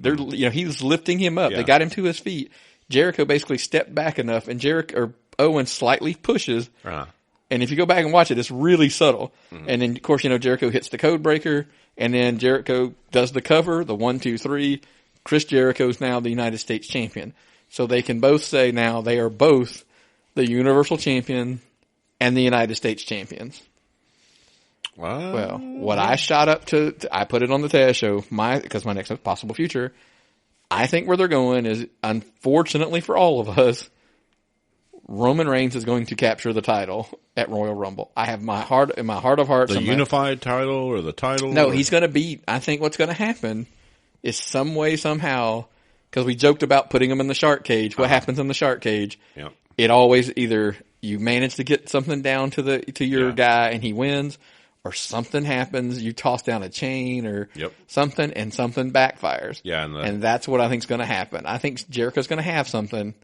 he was lifting him up. Yeah. They got him to his feet. Jericho basically stepped back enough, and Owens slightly pushes. Uh-huh. And if you go back and watch it, it's really subtle. Mm-hmm. And then, of course, Jericho hits the code breaker, and then Jericho does the cover, the 1, 2, 3. Chris Jericho's now the United States champion. So they can both say now they are both the Universal Champion and the United States champions. Wow. Well, what I shot up to I put it on the Taz show, because my next possible future, I think where they're going is, unfortunately for all of us, Roman Reigns is going to capture the title at Royal Rumble. I have in my heart of hearts. The unified title or the title? No, he's going to beat. I think what's going to happen is some way, somehow, because we joked about putting him in the shark cage. What happens in the shark cage? Yep. It always either you manage to get something down to your guy and he wins, or something happens. You toss down a chain or something, and something backfires. Yeah, and that's what I think is going to happen. I think Jericho's going to have something.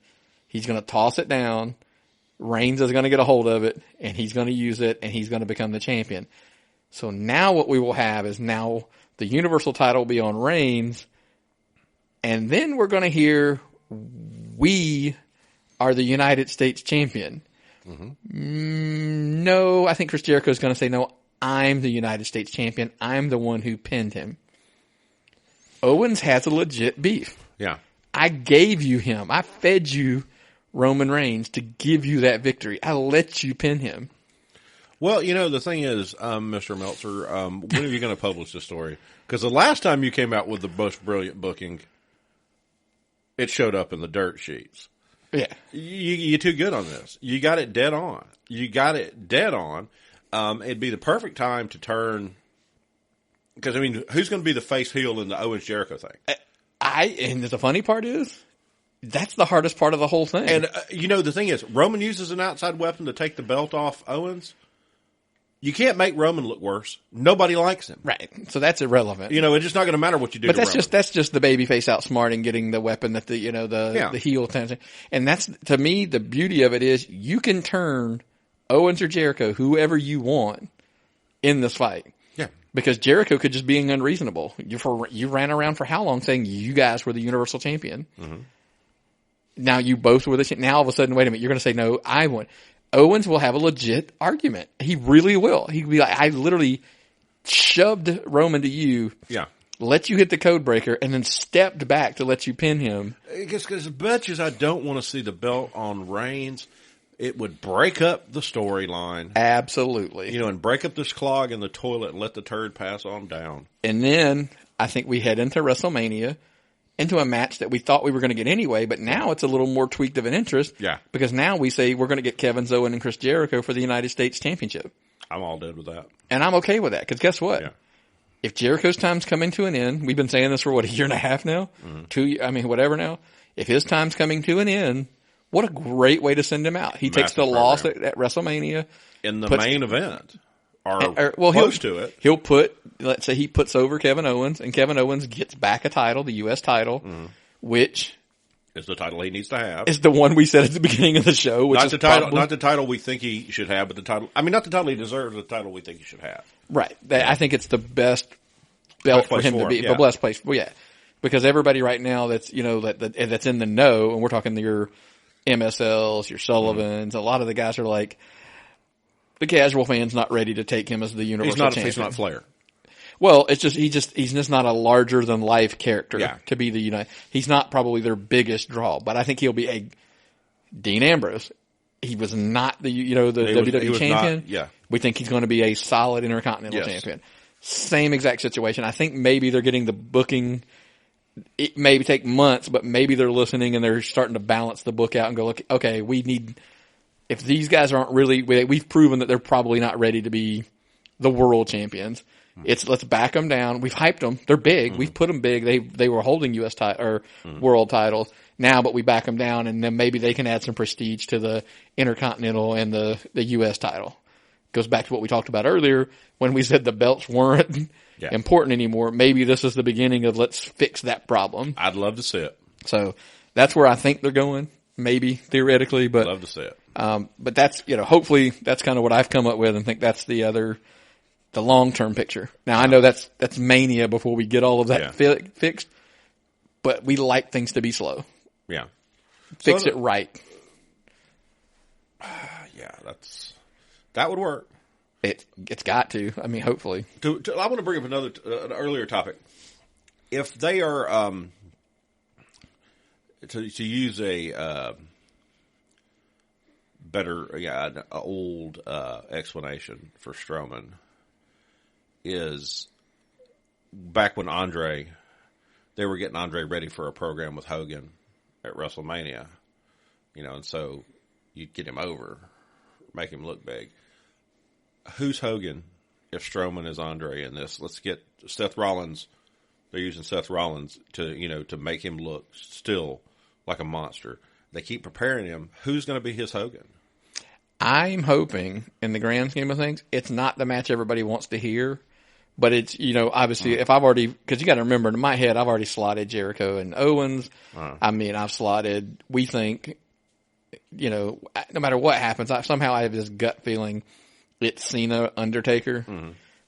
He's going to toss it down. Reigns is going to get a hold of it, and he's going to use it, and he's going to become the champion. So now what we will have is now the Universal title will be on Reigns, and then we're going to hear we are the United States champion. Mm-hmm. No, I think Chris Jericho is going to say, no, I'm the United States champion. I'm the one who pinned him. Owens has a legit beef. Yeah. I gave you him. I fed you Roman Reigns to give you that victory. I let you pin him. Well, the thing is, Mr. Meltzer, when are you going to publish this story? Because the last time you came out with the most brilliant booking, it showed up in the dirt sheets. Yeah. You're too good on this. You got it dead on. It'd be the perfect time to turn, because, who's going to be the face heel in the Owens Jericho thing? And the funny part is, that's the hardest part of the whole thing. And, the thing is, Roman uses an outside weapon to take the belt off Owens. You can't make Roman look worse. Nobody likes him. Right. So that's irrelevant. It's just not going to matter what you do. But to Roman. that's just the babyface outsmarting, getting the weapon that the heel tends. And that's, to me, the beauty of it is you can turn Owens or Jericho, whoever you want, in this fight. Yeah. Because Jericho could just be unreasonable. You ran around for how long saying you guys were the Universal Champion? Mm-hmm. Now you both were the now all of a sudden, wait a minute, you're going to say, no, I won. Owens will have a legit argument. He really will. He'll be like, I literally shoved Roman to you. Yeah. Let you hit the code breaker and then stepped back to let you pin him. Because as much as I don't want to see the belt on Reigns, it would break up the storyline. Absolutely. And break up this clog in the toilet and let the turd pass on down. And then I think we head into WrestleMania, into a match that we thought we were going to get anyway, but now it's a little more tweaked of an interest. Yeah. Because now we say we're going to get Kevin Owens and Chris Jericho for the United States Championship. I'm all dead with that. And I'm okay with that, because guess what? Yeah. If Jericho's time's coming to an end, we've been saying this for, a year and a half now? Mm-hmm. Whatever now. If his time's coming to an end, what a great way to send him out. He takes the loss at WrestleMania. In the main event. Close to it. He'll let's say he puts over Kevin Owens, and Kevin Owens gets back a title, the U.S. title, which is the title he needs to have. Is the one we said at the beginning of the show. Which not the title we think he should have, but the title. I mean, not the title he deserves, the title we think he should have. Right. I think it's the best belt for him to be. The best place. Well, yeah, because everybody right now that's that's in the know, and we're talking your MSLs, your Sullivans. A lot of the guys are like. The casual fan's not ready to take him as the Universal Champion. He's not Flair. Well, it's just he's just not a larger than life character to be the United. He's not probably their biggest draw, but I think he'll be a Dean Ambrose. He was not the WWE champion. We think he's going to be a solid Intercontinental champion. Same exact situation. I think maybe they're getting the booking. It may take months, but maybe they're listening and they're starting to balance the book out and go, look, okay, we need. If these guys aren't really, we've proven that they're probably not ready to be the world champions. Let's back them down. We've hyped them. They're big. We've put them big. They were holding U.S. or world titles now, but we back them down, and then maybe they can add some prestige to the Intercontinental and the U.S. title. Goes back to what we talked about earlier when we said the belts weren't important anymore. Maybe this is the beginning of let's fix that problem. I'd love to see it. So that's where I think they're going. Maybe theoretically, but I'd love to see it. But that's, hopefully that's kind of what I've come up with and think that's the long-term picture. Now I know that's Mania before we get all of that fixed, but we like things to be slow. Yeah. Fix it right. That would work. It's got to. I mean, hopefully. I want to bring up an earlier topic. If they are, to use a, better, an old explanation for Strowman is back when they were getting Andre ready for a program with Hogan at WrestleMania, and so you'd get him over, make him look big. Who's Hogan if Strowman is Andre in this? Let's get Seth Rollins. They're using Seth Rollins to make him look still like a monster. They keep preparing him. Who's going to be his Hogan? I'm hoping, in the grand scheme of things, it's not the match everybody wants to hear, but it's, obviously, if I've already, because you got to remember, in my head, I've already slotted Jericho and Owens. I mean, I've slotted, we think, no matter what happens, somehow I have this gut feeling it's Cena, Undertaker,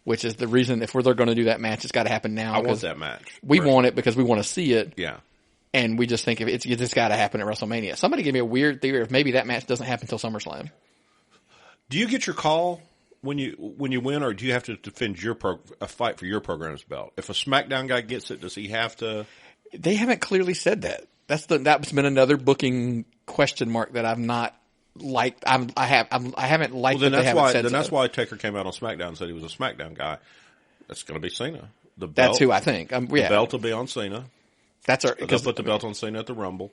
which is the reason if they're going to do that match, it's got to happen now. I want that match. We want it because we want to see it. Yeah. And we just think it's just got to happen at WrestleMania. Somebody give me a weird theory if maybe that match doesn't happen until SummerSlam. Do you get your call when you win, or do you have to defend a fight for your program's belt? If a SmackDown guy gets it, does he have to? They haven't clearly said that. That's been another booking question mark that I've not liked. I haven't liked. Well, then that that's why Taker came out on SmackDown and said he was a SmackDown guy. That's going to be Cena. That's who I think. The belt will be on Cena. They'll put the belt on Cena at the Rumble,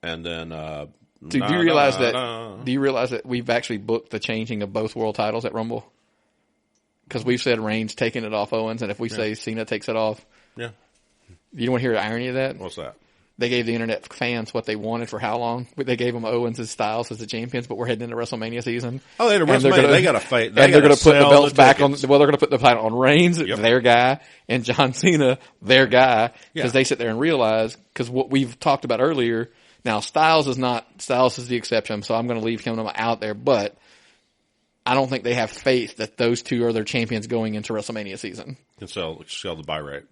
and then. Do you realize that we've actually booked the changing of both world titles at Rumble? Because we've said Reigns taking it off Owens, and if we say Cena takes it off, you don't want to hear the irony of that? What's that? they gave the internet fans what they wanted for how long? They gave them Owens and Styles as the champions, but we're heading into WrestleMania season. Oh, they're WrestleMania. They got to fight. And they're going to put the belts back on. Well, they're going to put the title on Reigns, their guy, and John Cena, their guy, because they sit there and realize, because what we've talked about earlier. Now, Styles is the exception, so I'm going to leave him out there, but I don't think they have faith that those two are their champions going into WrestleMania season. Can sell the buy rate.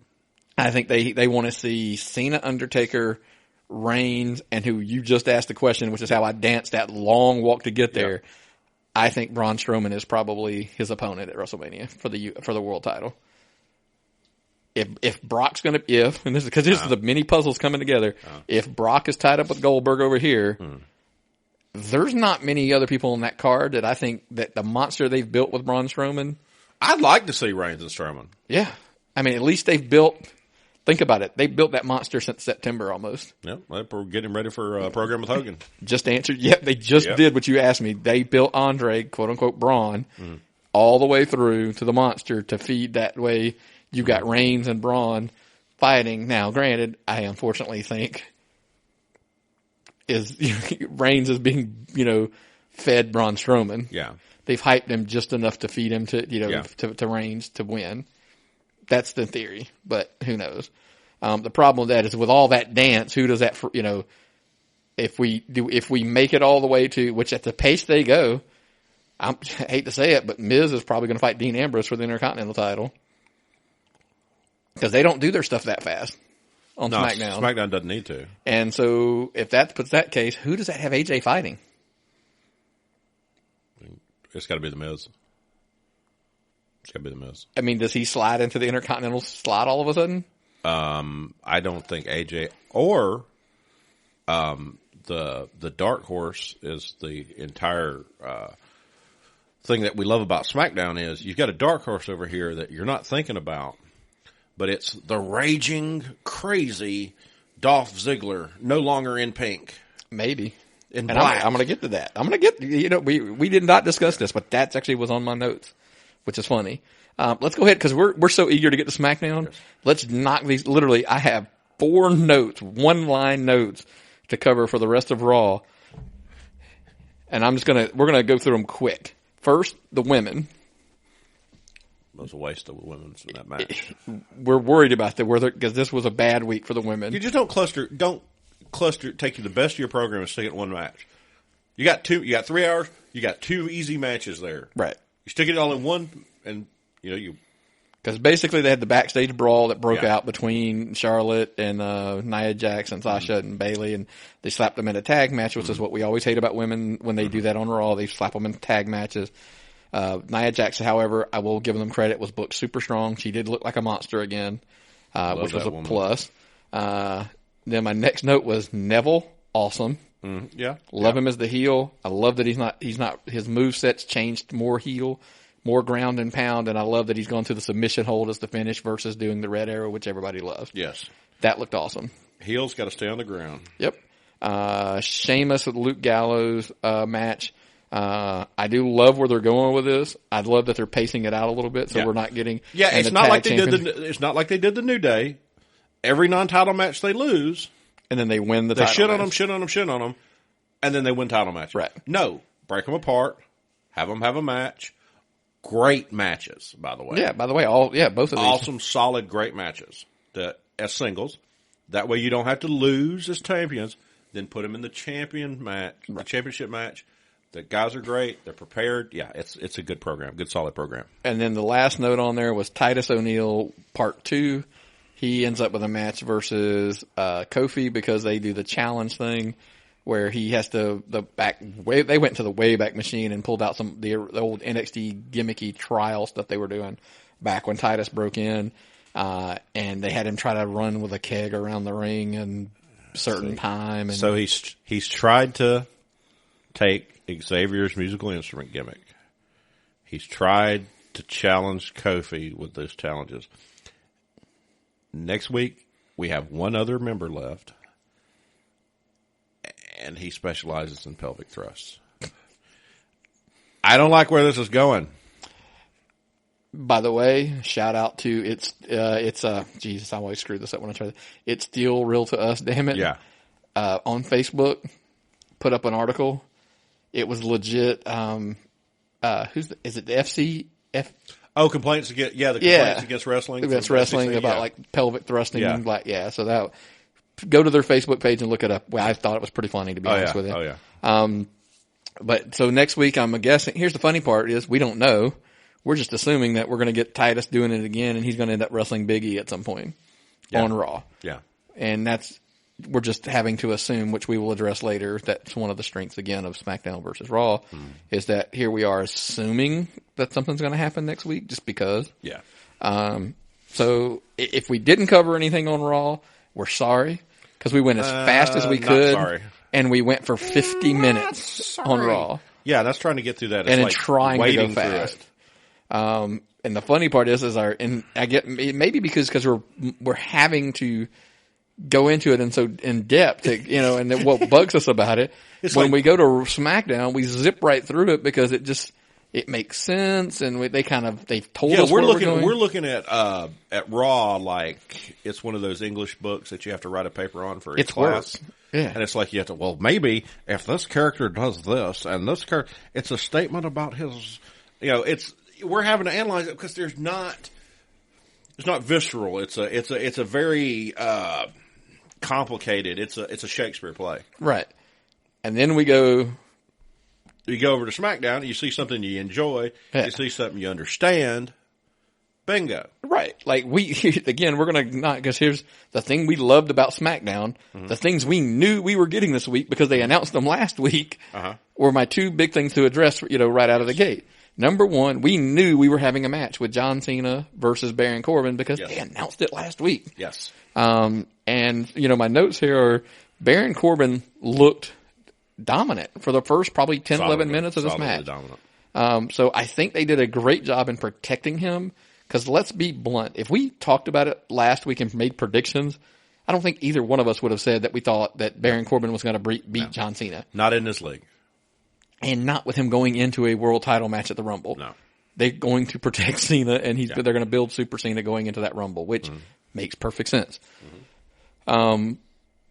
I think they want to see Cena, Undertaker, Reigns, and who you just asked the question, which is how I danced that long walk to get there. Yep. I think Braun Strowman is probably his opponent at WrestleMania for the world title. If Brock's going to and this is because this is the mini puzzles coming together. If Brock is tied up with Goldberg over here, there's not many other people on that card that I think that the monster they've built with Braun Strowman. I'd like to see Reigns and Strowman. Yeah, I mean at least they've built. Think about it. They built that monster since September almost. Yep, we're getting ready for a program with Hogan. Just answered. Yep, they just did what you asked me. They built Andre, quote unquote, Braun, all the way through to the monster to feed that way. You got Reigns and Braun fighting. Now, granted, I unfortunately think Reigns is being fed Braun Strowman. Yeah, they've hyped him just enough to feed him to to Reigns to win. That's the theory, but who knows? The problem with that is with all that dance, who does that for, if we make it all the way to, which at the pace they go, I hate to say it, but Miz is probably going to fight Dean Ambrose for the Intercontinental title. Because they don't do their stuff that fast on SmackDown. SmackDown doesn't need to. And so if that puts that case, who does that have AJ fighting? It's got to be the Miz. It's got to be the Miz. I mean, does he slide into the Intercontinental slot all of a sudden? I don't think AJ or the dark horse is the entire thing that we love about SmackDown is you've got a dark horse over here that you're not thinking about, but it's the raging, crazy Dolph Ziggler, no longer in pink. Maybe. In black. I'm going to get to that. I'm going to get, we did not discuss this, but that actually was on my notes, which is funny. Let's go ahead because we're so eager to get to SmackDown. Yes. Let's knock these. Literally, I have 4 notes, 1-line notes to cover for the rest of Raw, and we're gonna go through them quick. First, the women. It was a waste of women's in that match. We're worried about that because this was a bad week for the women. You just don't cluster. Take you the best of your program and stick it in one match. You got 3 hours. You got 2 easy matches there. Right. You stick it all in one, and you. Because basically they had the backstage brawl that broke out between Charlotte and Nia Jax and Sasha and Bayley, and they slapped them in a tag match, which is what we always hate about women when they do that on Raw. They slap them in tag matches. Nia Jax, however, I will give them credit, was booked super strong. She did look like a monster again, which was a plus. Then my next note was Neville, awesome. Love him as the heel. I love that he's not his moveset's changed more heel, more ground and pound, and I love that he's gone to the submission hold as the finish versus doing the red arrow, which everybody loves. Yes. That looked awesome. Heel's got to stay on the ground. Yep. Sheamus with Luke Gallows match. I do love where they're going with this. I'd love that they're pacing it out a little bit so we're not getting it's not like it's not like they did the New Day. Every non-title match they lose, and then they win the title. They shit on them, and then they win title matches. Right. No, break them apart, have them have a match. Great matches, by the way. Yeah, by the way, both of these. Awesome, solid, great matches as singles. That way you don't have to lose as champions. Then put them in the champion match, the championship match. The guys are great. They're prepared. Yeah, it's a good program, good solid program. And then the last note on there was Titus O'Neil Part 2. He ends up with a match versus Kofi because they do the challenge thing where he has to they went to the Wayback Machine and pulled out the old NXT gimmicky trial stuff they were doing back when Titus broke in, and they had him try to run with a keg around the ring in a certain time. And so he's tried to take Xavier's musical instrument gimmick. He's tried to challenge Kofi with those challenges. Next week, we have one other member left, and he specializes in pelvic thrusts. I don't like where this is going. By the way, shout out to Jesus, I always screw this up when I try to. It's still real to us, damn it. Yeah. On Facebook, put up an article. It was legit. Is it the FCF? Oh, complaints against against wrestling. Against wrestling about like pelvic thrusting. Yeah. So that go to their Facebook page and look it up. Well, I thought it was pretty funny to be honest with you. Oh yeah. But so next week I'm guessing. Here's the funny part is we don't know. We're just assuming that we're going to get Titus doing it again, and he's going to end up wrestling Big E at some point on Raw. Yeah, and we're just having to assume, which we will address later. That's one of the strengths again of SmackDown versus Raw is that here we are assuming that something's going to happen next week, just because. Yeah. So if we didn't cover anything on Raw, we're sorry because we went as fast as we could, and we went for 50 minutes on Raw. Yeah, that's trying to get through that. It's and like trying to go fast. And the funny part is I get maybe because we're having to go into it in depth, and then what bugs us about it when we go to SmackDown, we zip right through it because it makes sense, and they've told us where we're going. We're looking at Raw like it's one of those English books that you have to write a paper on for each class. Work. Yeah. And it's like you have to, maybe if this character does this and this character, it's a statement about his, we're having to analyze it because it's not visceral. It's a very, complicated. It's a Shakespeare play. Right. And then you go over to SmackDown, you see something you enjoy, you see something you understand, bingo. Right. Like we're going to not, because here's the thing we loved about SmackDown, the things we knew we were getting this week because they announced them last week were my two big things to address, right out of the gate. Number one, we knew we were having a match with John Cena versus Baron Corbin because they announced it last week. Yes. And my notes here are Baron Corbin looked dominant for the first probably 10, 11 minutes of this match. Dominant. So I think they did a great job in protecting him. Because let's be blunt, if we talked about it last week and made predictions, I don't think either one of us would have said that we thought that Baron Corbin was going to beat John Cena. Not in this league. And not with him going into a world title match at the Rumble. No. They're going to protect Cena, and they're going to build Super Cena going into that Rumble, which makes perfect sense. The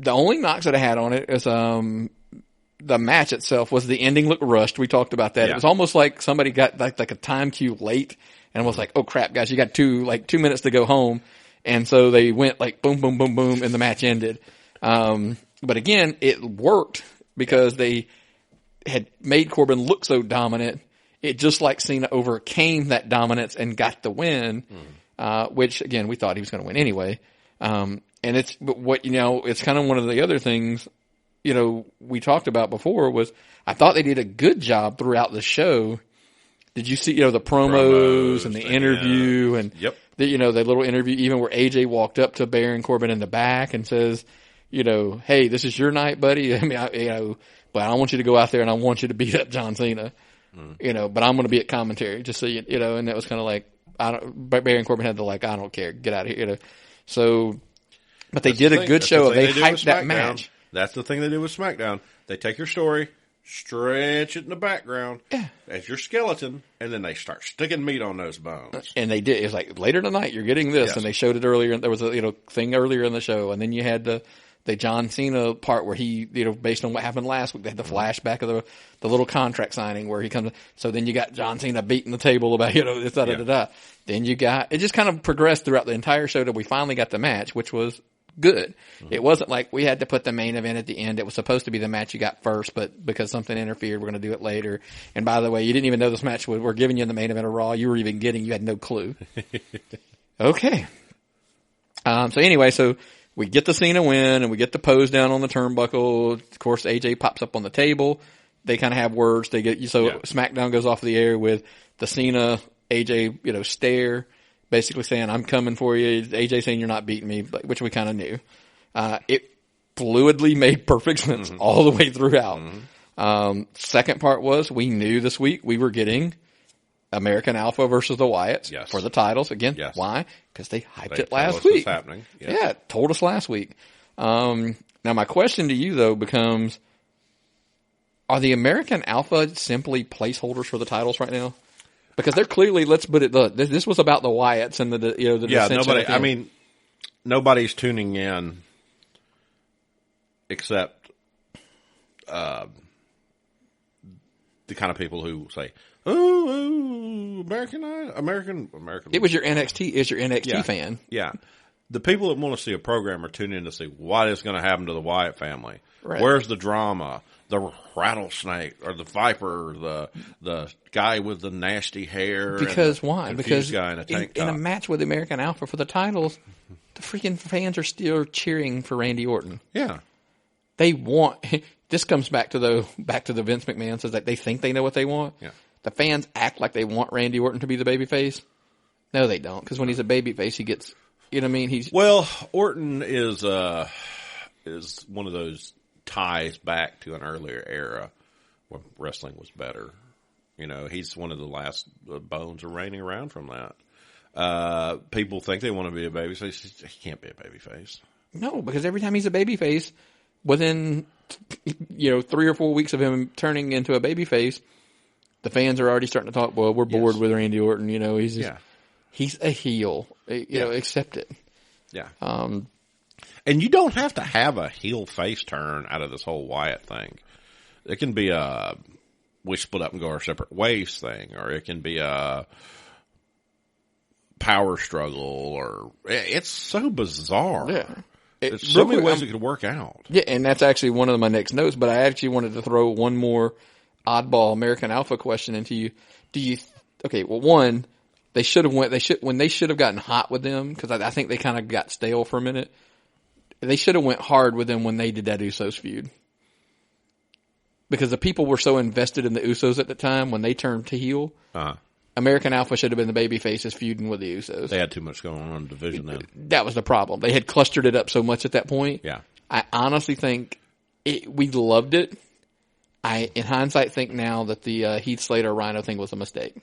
only knocks that I had on it is the match itself was the ending looked rushed. We talked about that. Yeah. It was almost like somebody got like a time cue late and was like, oh crap, guys, you got 2 minutes to go home. And so they went like boom, boom, boom, boom, and the match ended. But again, it worked because they had made Corbin look so dominant. It just like Cena overcame that dominance and got the win, which again, we thought he was going to win anyway. It's kind of one of the other things, we talked about before was I thought they did a good job throughout the show. Did you see, the promos and the interview and the little interview, even where AJ walked up to Baron Corbin in the back and says, hey, this is your night, buddy. I mean, but I want you to go out there and I want you to beat up John Cena, but I'm going to be at commentary just so and that was kind of like, Baron Corbin had I don't care, get out of here, So, but they did a good show. They hyped that match. That's the thing they do with SmackDown. They take your story, stretch it in the background as your skeleton, and then they start sticking meat on those bones. And they did. It was like later tonight, you're getting this, and they showed it earlier. There was a thing earlier in the show, and then you had the John Cena part where he based on what happened last week, they had the flashback of the little contract signing where he comes. So then you got John Cena beating the table about this da da da da. Then you got it just kind of progressed throughout the entire show till we finally got the match, which was good. It wasn't like we had to put the main event at the end. It was supposed to be the match you got first, but because something interfered, we're going to do it later. And by the way, you didn't even know this match we're giving you in the main event of Raw. You had no clue. Okay. So anyway, we get the Cena win and we get the pose down on the turnbuckle. Of course, AJ pops up on the table. They kind of have words. SmackDown goes off the air with the Cena AJ, stare. Basically saying, I'm coming for you. AJ saying, you're not beating me, which we kind of knew. It fluidly made perfect sense all the way throughout. Second part was, we knew this week we were getting American Alpha versus the Wyatts for the titles. Again, why? Because they hyped it last week. Happening. Yeah, told us last week. Now my question to you though becomes, are the American Alpha simply placeholders for the titles right now? Because they're clearly, let's put it, this was about the Wyatts and the dissension. Nobody's tuning in except the kind of people who say, "Oh, American." It was your NXT fan. Yeah, the people that want to see a program are tuning in to see what is going to happen to the Wyatt family. Right. Where's the drama? The rattlesnake or the viper, the guy with the nasty hair. Because why? Because guy in a tank top. In a match with American Alpha for the titles, the freaking fans are still cheering for Randy Orton. Yeah, they want. This comes back to the Vince McMahon says that they think they know what they want. Yeah. The fans act like they want Randy Orton to be the babyface. No, they don't. Because when he's a babyface, he gets. You know what I mean? Orton is one of those ties back to an earlier era where wrestling was better. You know, he's one of the last bones remaining around from that. People think they want to be a babyface. He can't be a babyface. No, because every time he's a babyface, within 3 or 4 weeks of him turning into a babyface, the fans are already starting to talk. Well, we're bored with Randy Orton. You know, he's a heel. You know, accept it. Yeah. And you don't have to have a heel face turn out of this whole Wyatt thing. It can be a we split up and go our separate ways thing, or it can be a power struggle, or it's so bizarre. Yeah. There's so many ways it could work out. Yeah, and that's actually one of my next notes, but I actually wanted to throw one more oddball American Alpha question into you. One, they should have gotten hot with them, because I think they kind of got stale for a minute. They should have went hard with them when they did that Usos feud. Because the people were so invested in the Usos at the time when they turned to heel. Uh-huh. American Alpha should have been the baby faces feuding with the Usos. They had too much going on in the division then. That was the problem. They had clustered it up so much at that point. Yeah. I honestly think we loved it. I, in hindsight, think now that the Heath Slater Rhino thing was a mistake.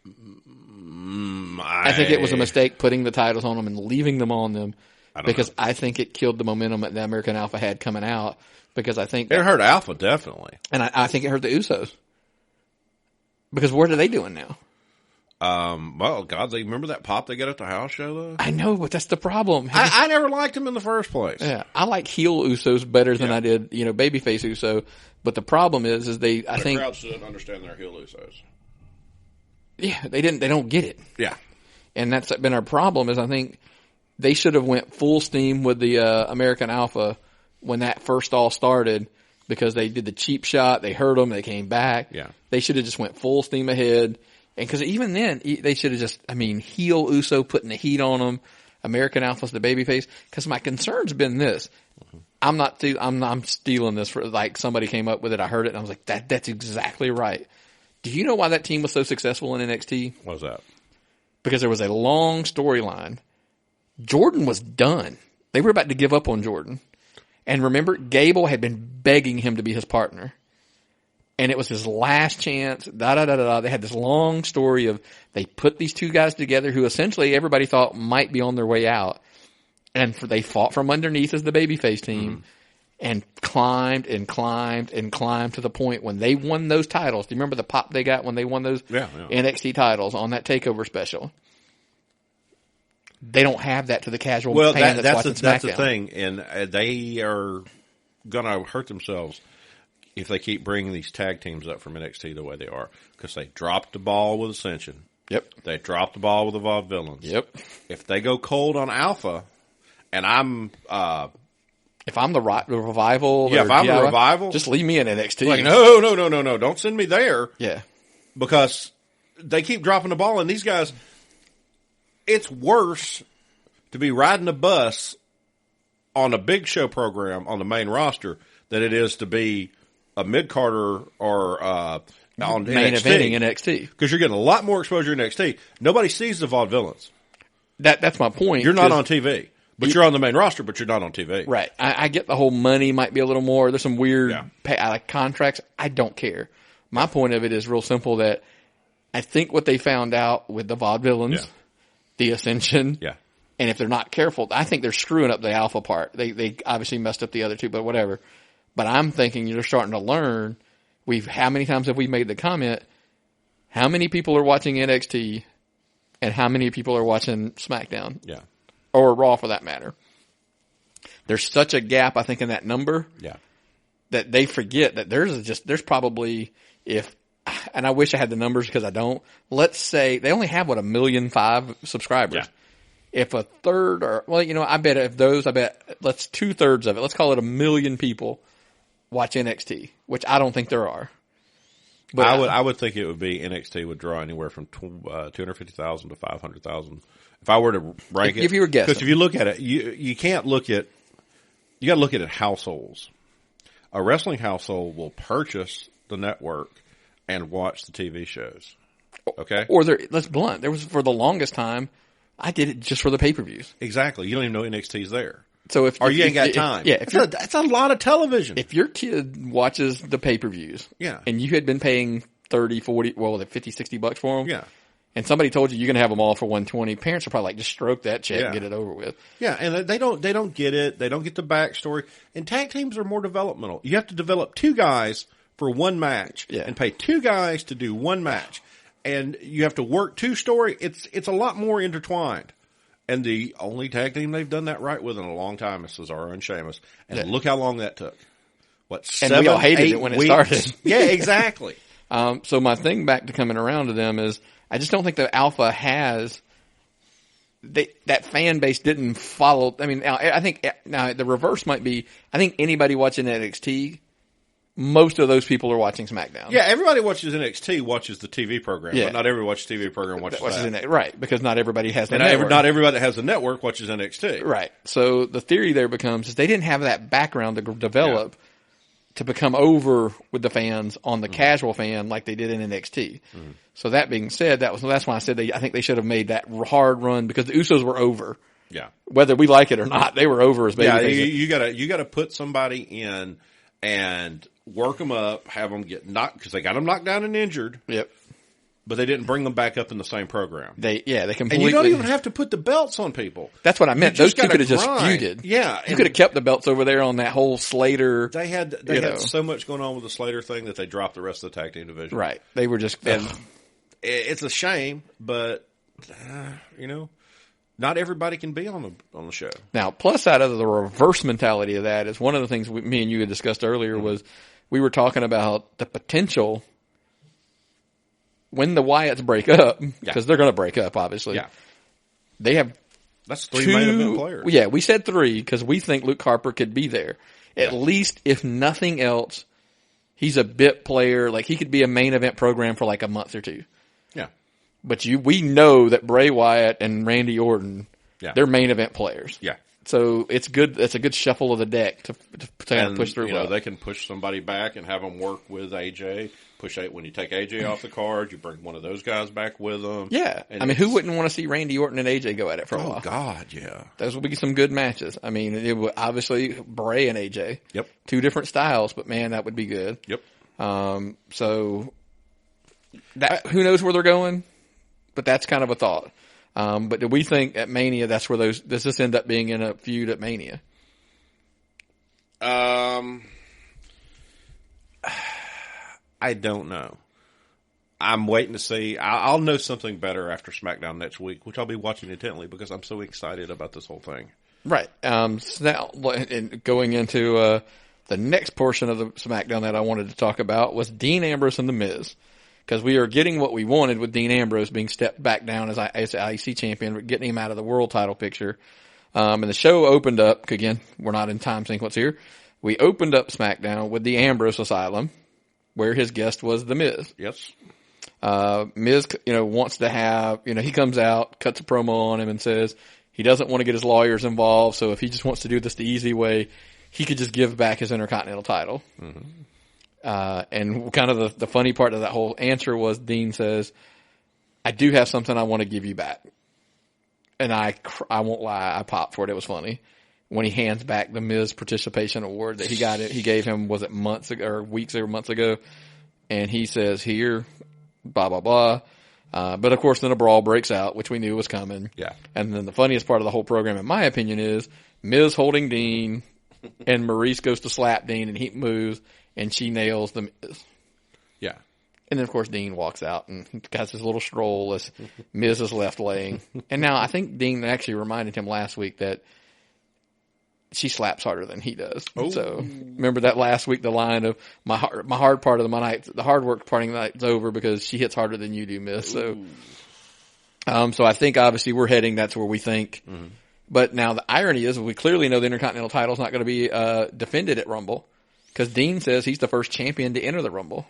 I think it was a mistake putting the titles on them and leaving them on them. I think it killed the momentum that the American Alpha had coming out. Because I think it hurt Alpha, definitely. And I think it hurt the Usos. Because what are they doing now? They remember that pop they got at the house show, though? I know, but that's the problem. I never liked him in the first place. Yeah, I like heel Usos better than I did, babyface Uso. But the problem is the crowd didn't understand their heel Usos. Yeah, they don't get it. Yeah. And that's been our problem is I think they should have went full steam with the American Alpha when that first all started, because they did the cheap shot, they hurt them, they came back. Yeah. They should have just went full steam ahead. And because even then, they should have just, heel Uso putting the heat on them, American Alpha's the babyface. Because my concern's been this. Mm-hmm. I'm stealing this for, like, somebody came up with it, I heard it, and I was like, that's exactly right. Do you know why that team was so successful in NXT? What was that? Because there was a long storyline. Jordan was done. They were about to give up on Jordan. And remember, Gable had been begging him to be his partner. And it was his last chance, They had this long story of they put these two guys together who essentially everybody thought might be on their way out. And they fought from underneath as the babyface team and climbed and climbed and climbed to the point when they won those titles. Do you remember the pop they got when they won those NXT titles on that TakeOver special? They don't have that to the casual fan that's watching SmackDown. That's the thing, and they are going to hurt themselves if they keep bringing these tag teams up from NXT the way they are, because they dropped the ball with Ascension. Yep. They dropped the ball with the Vaudevillains. Yep. If they go cold on Alpha, and if I'm the Revival, if I'm the Revival, just leave me in NXT. Like, no, don't send me there. Yeah. Because they keep dropping the ball, and these guys, it's worse to be riding a bus on a big show program on the main roster than it is to be a mid-carder or on main eventing NXT. Because you're getting a lot more exposure in NXT. Nobody sees the Vaudevillains. That's my point. You're not on TV. But you're on the main roster, but you're not on TV. Right. I get the whole money might be a little more. There's some weird contracts. I don't care. My point of it is real simple, that I think what they found out with the Vaudevillains, the Ascension, and if they're not careful, I think they're screwing up the Alpha part. They obviously messed up the other two, but whatever. But I'm thinking you're starting to learn. How many times have we made the comment, how many people are watching NXT and how many people are watching SmackDown. Yeah. Or Raw for that matter. There's such a gap, I think, in that number. Yeah. That they forget that there's probably, and I wish I had the numbers because I don't. Let's say they only have 1.5 million subscribers. Yeah. If a third I bet let's 2/3 of it, let's call it 1 million people watch NXT, which I don't think there are. But I would think it would be NXT would draw anywhere from 250,000 to 500,000. If I were to rank it, if you were guessing, because if you look at it, you can't look at, you got to look at it households. A wrestling household will purchase the network and watch the TV shows. Okay, or let's blunt. There was for the longest time, I did it just for the pay-per-views. Exactly. You don't even know NXT's there. So you ain't got time. That's a lot of television. If your kid watches the pay-per-views, and you had been paying 30, 40, $50, $60 for them, and somebody told you you're going to have them all for $120, parents are probably like, just stroke that check and get it over with. Yeah, and they don't get it. They don't get the backstory. And tag teams are more developmental. You have to develop 2 guys for one match and pay 2 guys to do one match. And you have to work 2 story. It's a lot more intertwined. And the only tag team they've done that right with in a long time is Cesaro and Sheamus. And look how long that took. What, 7, and we all hated 8 it when weeks? it started. Yeah, exactly. So my thing back to coming around to them is I just don't think the Alpha has that fan base didn't follow. I mean, I think now the reverse might be, I think anybody watching NXT, most of those people are watching SmackDown. Yeah, everybody watches NXT watches the TV program, but not everybody watches TV program watches that. Right, because not everybody has the network. network. Not everybody that has the network watches NXT. Right. So the theory there becomes is they didn't have that background to develop to become over with the fans on the casual fan like they did in NXT. Mm-hmm. So that being said, that's why I said I think they should have made that hard run because the Usos were over. Yeah. Whether we like it or not, they were over as baby faces. You gotta put somebody in and work them up, have them get knocked, because they got them knocked down and injured. Yep. But they didn't bring them back up in the same program. They completely. And you don't even have to put the belts on people. That's what I meant. Those two could have just feuded. Yeah. You could have kept the belts over there on that whole Slater. They had so much going on with the Slater thing that they dropped the rest of the tag team division. Right. They were just. And it's a shame, but, not everybody can be on the show. Now, plus side of the reverse mentality of that is one of the things me and you had discussed earlier was we were talking about the potential when the Wyatts break up, because they're going to break up, obviously. Yeah. They have that's 3 main event players. Yeah, we said 3 because we think Luke Harper could be there. At least, if nothing else, he's a bit player. Like, he could be a main event program for like a month or 2. Yeah. But we know that Bray Wyatt and Randy Orton, they're main event players. Yeah. So it's good. It's a good shuffle of the deck to kind of push through. They can push somebody back and have them work with AJ. When you take AJ off the card, you bring one of those guys back with them. Yeah. I mean, who wouldn't want to see Randy Orton and AJ go at it for a while? Oh, God, yeah. Those will be some good matches. I mean, it would obviously Bray and AJ. Yep. 2 different styles, but man, that would be good. Yep. So who knows where they're going? But that's kind of a thought. But do we think at Mania that's where does this end up being in a feud at Mania? I don't know. I'm waiting to see. I'll know something better after SmackDown next week, which I'll be watching intently because I'm so excited about this whole thing. Right. So now, going into the next portion of the SmackDown that I wanted to talk about was Dean Ambrose and The Miz. Because we are getting what we wanted with Dean Ambrose being stepped back down as IC champion, getting him out of the world title picture. And the show opened up, again, we're not in time sequence here. We opened up SmackDown with the Ambrose Asylum, where his guest was The Miz. Yes. Miz, wants to have, he comes out, cuts a promo on him and says he doesn't want to get his lawyers involved. So if he just wants to do this the easy way, he could just give back his Intercontinental title. Mm-hmm. And kind of the funny part of that whole answer was Dean says, I do have something I want to give you back. And I won't lie, I popped for it. It was funny. When he hands back the Miz Participation Award that he gave him, was it months ago or weeks or months ago? And he says, here, blah, blah, blah. But of course then a brawl breaks out, which we knew was coming. Yeah. And then the funniest part of the whole program, in my opinion, is Miz holding Dean and Maurice goes to slap Dean and he moves and she nails the Miz. Yeah. And then, of course, Dean walks out and he got his little stroll as Miz is left laying. And now I think Dean actually reminded him last week that she slaps harder than he does. Oh. So remember that last week, the line of my hard part of my night, the hard work part of the night is over because she hits harder than you do, Miz. So, so I think obviously we're heading, that's where we think. Mm-hmm. But now the irony is we clearly know the Intercontinental title is not going to be defended at Rumble because Dean says he's the first champion to enter the Rumble.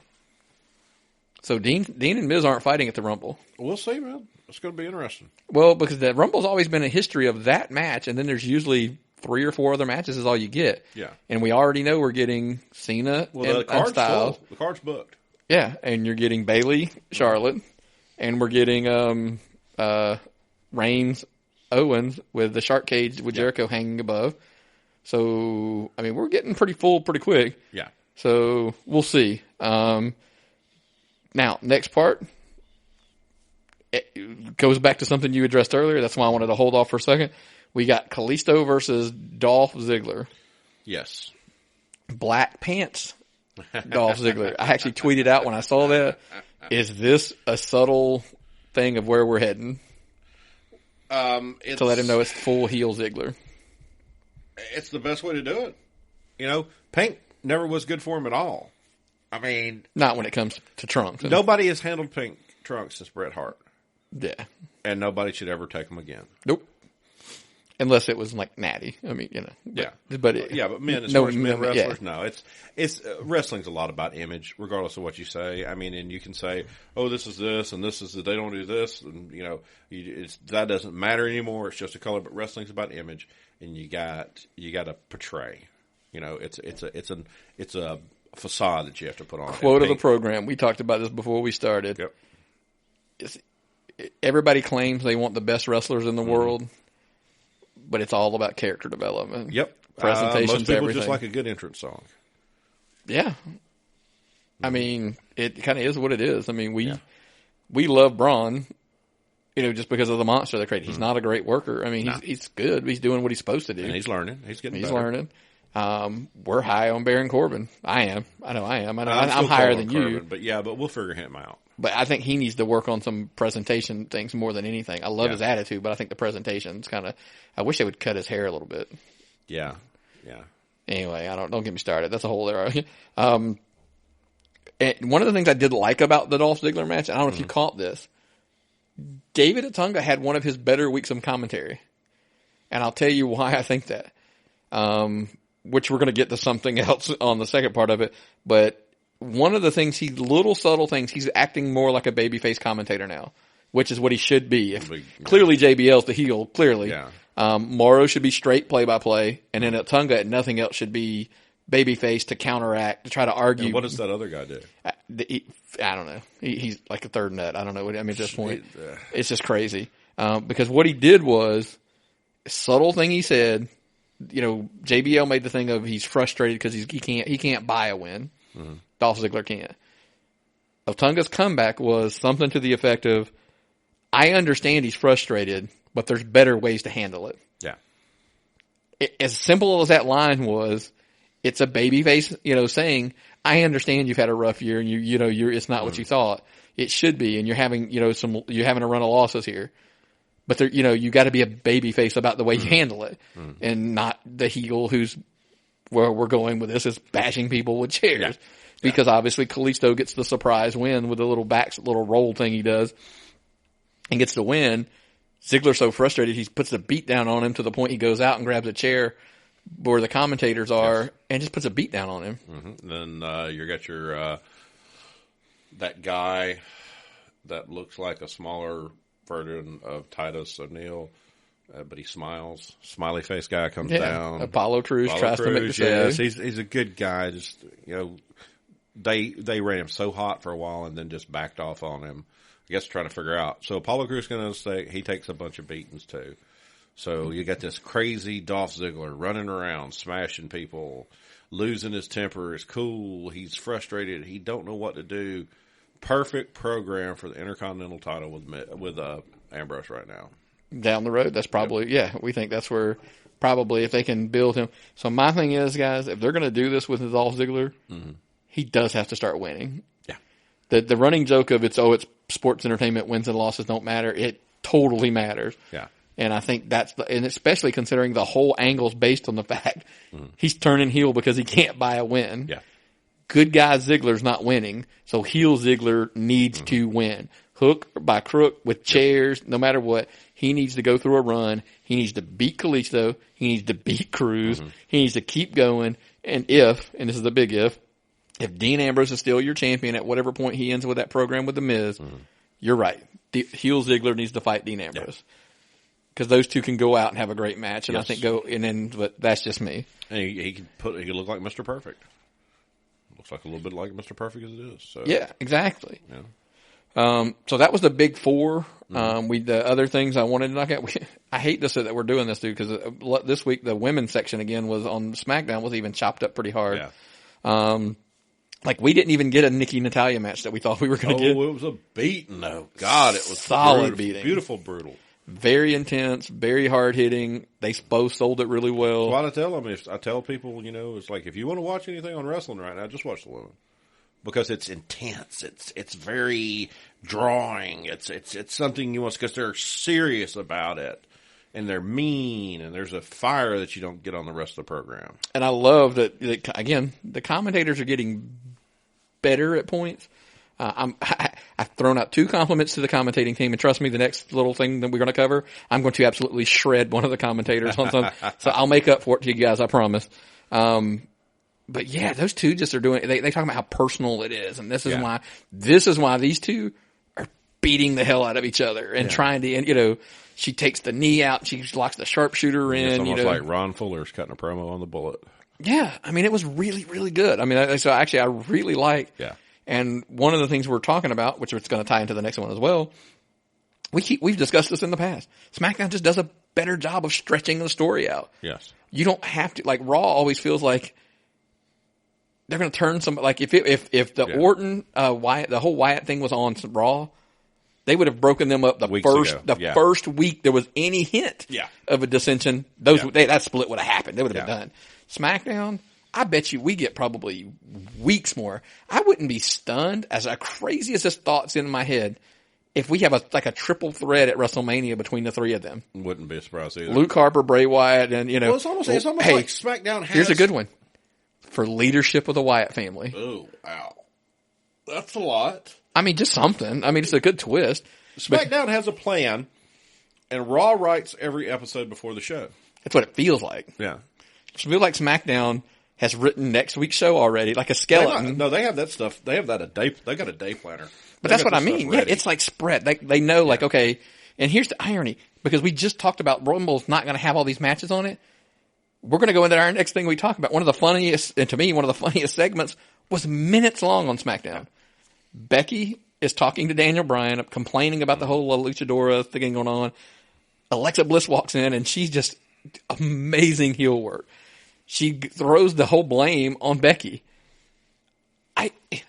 So Dean and Miz aren't fighting at the Rumble. We'll see, man. It's going to be interesting. Well, because the Rumble's always been a history of that match, and then there's usually 3 or 4 other matches is all you get. Yeah. And we already know we're getting Cena and Styles. The card's booked. Yeah, and you're getting Bayley, Charlotte, and we're getting Reigns, Owens with the shark cage with Jericho hanging above. So, I mean, we're getting pretty full pretty quick. Yeah. So, we'll see. Now, next part, it goes back to something you addressed earlier. That's why I wanted to hold off for a second. We got Kalisto versus Dolph Ziggler. Yes. Black pants Dolph Ziggler. I actually tweeted out when I saw that, is this a subtle thing of where we're heading? To let him know it's full heel Ziggler. It's the best way to do it. You know, pink never was good for him at all. I mean, not when it comes to trunks. Nobody has handled pink trunks since Bret Hart. Yeah. And nobody should ever take them again. Nope. Unless it was like Natty. I mean, you know. But men, as far as men wrestlers, no. It's wrestling's a lot about image, regardless of what you say. I mean, and you can say, oh, this is this, and this is that they don't do this, and you know, that doesn't matter anymore. It's just a color. But wrestling's about image, and you got to portray. You know, it's a facade that you have to put on. Quote of the program. We talked about this before we started. Yep. Everybody claims they want the best wrestlers in the world, but it's all about character development. Yep. Presentations, most people everything. just like a good entrance song. Yeah. I mean, it kind of is what it is. I mean, we love Braun, you know, just because of the monster they created. He's not a great worker. I mean, he's good. He's doing what he's supposed to do. And he's learning. He's getting better. He's learning. We're high on Baron Corbin. I am. I know I am. I'm higher than Corbin, you. But we'll figure him out. But I think he needs to work on some presentation things more than anything. I love his attitude, but I think the presentation's kind of. I wish they would cut his hair a little bit. Yeah. Anyway, don't get me started. That's a whole other. And one of the things I did like about the Dolph Ziggler match, I don't know if you caught this. David Otunga had one of his better weeks of commentary, and I'll tell you why I think that. Which we're going to get to something else on the second part of it, but. One of the things, little subtle things, he's acting more like a babyface commentator now, which is what he should be. Clearly JBL's the heel, clearly. Yeah. Morrow should be straight play-by-play, and then Otunga at nothing else should be babyface to counteract, to try to argue. And what does that other guy do? I don't know. He's like a third nut. I don't know. I mean, at this point, it's just crazy. Because what he did was, a subtle thing he said, you know, JBL made the thing of he's frustrated because he can't buy a win. Mm-hmm. Dolph Ziggler can't. Otunga's comeback was something to the effect of, I understand he's frustrated, but there's better ways to handle it. Yeah. As simple as that line was, it's a babyface, you know, saying, I understand you've had a rough year and you're it's not what you thought. It should be, and you're having, you're having a run of losses here. But there, you got to be a babyface about the way you handle it, and not the heel who's where we're going with this is bashing people with chairs. Yeah. Because obviously Kalisto gets the surprise win with the little roll thing he does and gets the win. Ziggler's so frustrated he puts the beat down on him to the point he goes out and grabs a chair where the commentators are and just puts a beat down on him. Mm-hmm. Then you got your that guy that looks like a smaller version of Titus O'Neil. But he smiles. Smiley face guy comes down. Apollo Crews tries to make the save. Yes, he's a good guy. Just they ran him so hot for a while and then just backed off on him. I guess trying to figure out. So Apollo Crews going to say he takes a bunch of beatings too. So you got this crazy Dolph Ziggler running around, smashing people, losing his temper. It's cool. He's frustrated. He don't know what to do. Perfect program for the Intercontinental title with Ambrose right now. Down the road, that's probably, we think that's where probably if they can build him. So my thing is, guys, if they're going to do this with Dolph Ziggler, he does have to start winning. Yeah. The running joke of it's sports entertainment, wins and losses don't matter. It totally matters. Yeah. And I think and especially considering the whole angle's based on the fact he's turning heel because he can't buy a win. Yeah. Good guy Ziggler's not winning, so heel Ziggler needs to win. Hook or by crook with chairs, no matter what, he needs to go through a run. He needs to beat Kalisto. He needs to beat Cruz. He needs to keep going. And and this is the big if Dean Ambrose is still your champion at whatever point he ends with that program with The Miz, you're right. Heel Ziggler needs to fight Dean Ambrose. Because those two can go out and have a great match, and I think but that's just me. And he can look like Mr. Perfect. Looks like a little bit like Mr. Perfect as it is. So. Yeah, exactly. Yeah. So that was the big four. The other things I wanted to knock out. I hate to say that we're doing this, dude, because this week the women's section again was on SmackDown was even chopped up pretty hard. Yeah. Like we didn't even get a Nikki Natalya match that we thought we were going to get. Oh, it was a beating though. God, it was solid beating. Beautiful, brutal. Very intense, very hard hitting. They both sold it really well. That's what I tell them. I tell people, it's like if you want to watch anything on wrestling right now, just watch the women because it's intense. It's very drawing. It's something you want because they're serious about it and they're mean and there's a fire that you don't get on the rest of the program. And I love that again. The commentators are getting better at points. I've thrown out 2 compliments to the commentating team, and trust me, the next little thing that we're going to cover, I'm going to absolutely shred one of the commentators on some. So I'll make up for it to you guys, I promise. But yeah, those two just are doing. They talk about how personal it is, and this is why these two are beating the hell out of each other and trying to. And she takes the knee out, she locks the sharpshooter in. It's almost like Ron Fuller's cutting a promo on the Bullet. Yeah, I mean, it was really, really good. I mean, so actually, I really like. Yeah. And one of the things we're talking about, which is going to tie into the next one as well, we've discussed this in the past. SmackDown just does a better job of stretching the story out. Yes. You don't have to, like Raw always feels like they're going to turn like if the Orton, Wyatt, the whole Wyatt thing was on Raw, they would have broken them up first week there was any hint of a dissension. That split would have happened. They would have been done. SmackDown, I bet you we get probably weeks more. I wouldn't be stunned, as crazy as this thought's in my head, if we have a triple threat at WrestleMania between the 3 of them. Wouldn't be a surprise either. Luke Harper, Bray Wyatt, and Well, it's almost like SmackDown has. Here's a good one. For leadership of the Wyatt family. Oh, wow. That's a lot. I mean, just something. I mean, it's a good twist. SmackDown has a plan, and Raw writes every episode before the show. That's what it feels like. Yeah. It feels like SmackDown has written next week's show already, like a skeleton. They have that stuff. They have that they got a day planner. But that's what I mean. Yeah, it's like spread. They know, like, okay, and here's the irony, because we just talked about Rumble's not going to have all these matches on it. We're going to go into our next thing we talk about. One of the funniest, and to me, one of the funniest segments was minutes long on SmackDown. Becky is talking to Daniel Bryan, complaining about the whole luchadora thing going on. Alexa Bliss walks in, and she's just amazing heel work. She throws the whole blame on Becky.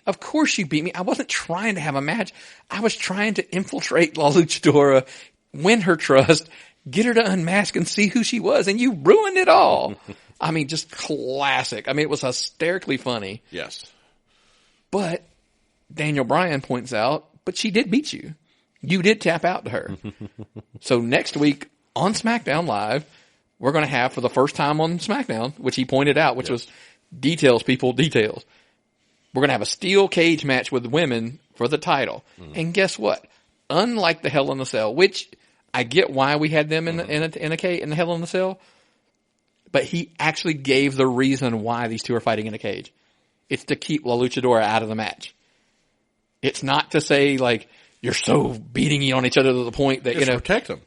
Of course you beat me. I wasn't trying to have a match. I was trying to infiltrate La Luchadora, win her trust, get her to unmask and see who she was, and you ruined it all. I mean, just classic. I mean, it was hysterically funny. Yes. But Daniel Bryan points out, but she did beat you. You did tap out to her. So next week on SmackDown Live, we're going to have, for the first time on SmackDown, which he pointed out, which was details, people, details. We're going to have a steel cage match with women for the title. And guess what? Unlike the Hell in the Cell, which I get why we had them in the Hell in the Cell, but he actually gave the reason why these two are fighting in a cage. It's to keep La Luchadora out of the match. It's not to say, like, you're so beating you on each other to the point that, protect them.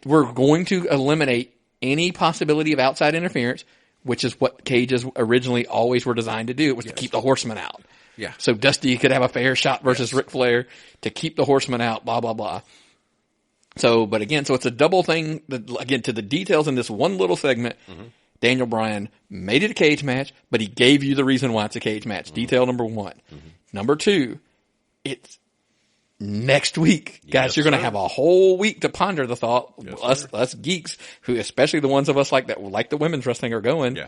We're going to eliminate any possibility of outside interference, which is what cages originally always were designed to do. It was to keep the horsemen out. Yeah. So Dusty could have a fair shot versus Ric Flair to keep the horsemen out, blah, blah, blah. So, but again, so it's a double thing. Again, to the details in this one little segment, Daniel Bryan made it a cage match, but he gave you the reason why it's a cage match. Detail number 1. Number 2, it's next week. Guys, you're going to have a whole week to ponder the thought. Us geeks, who, especially the ones of us like the women's wrestling, are going,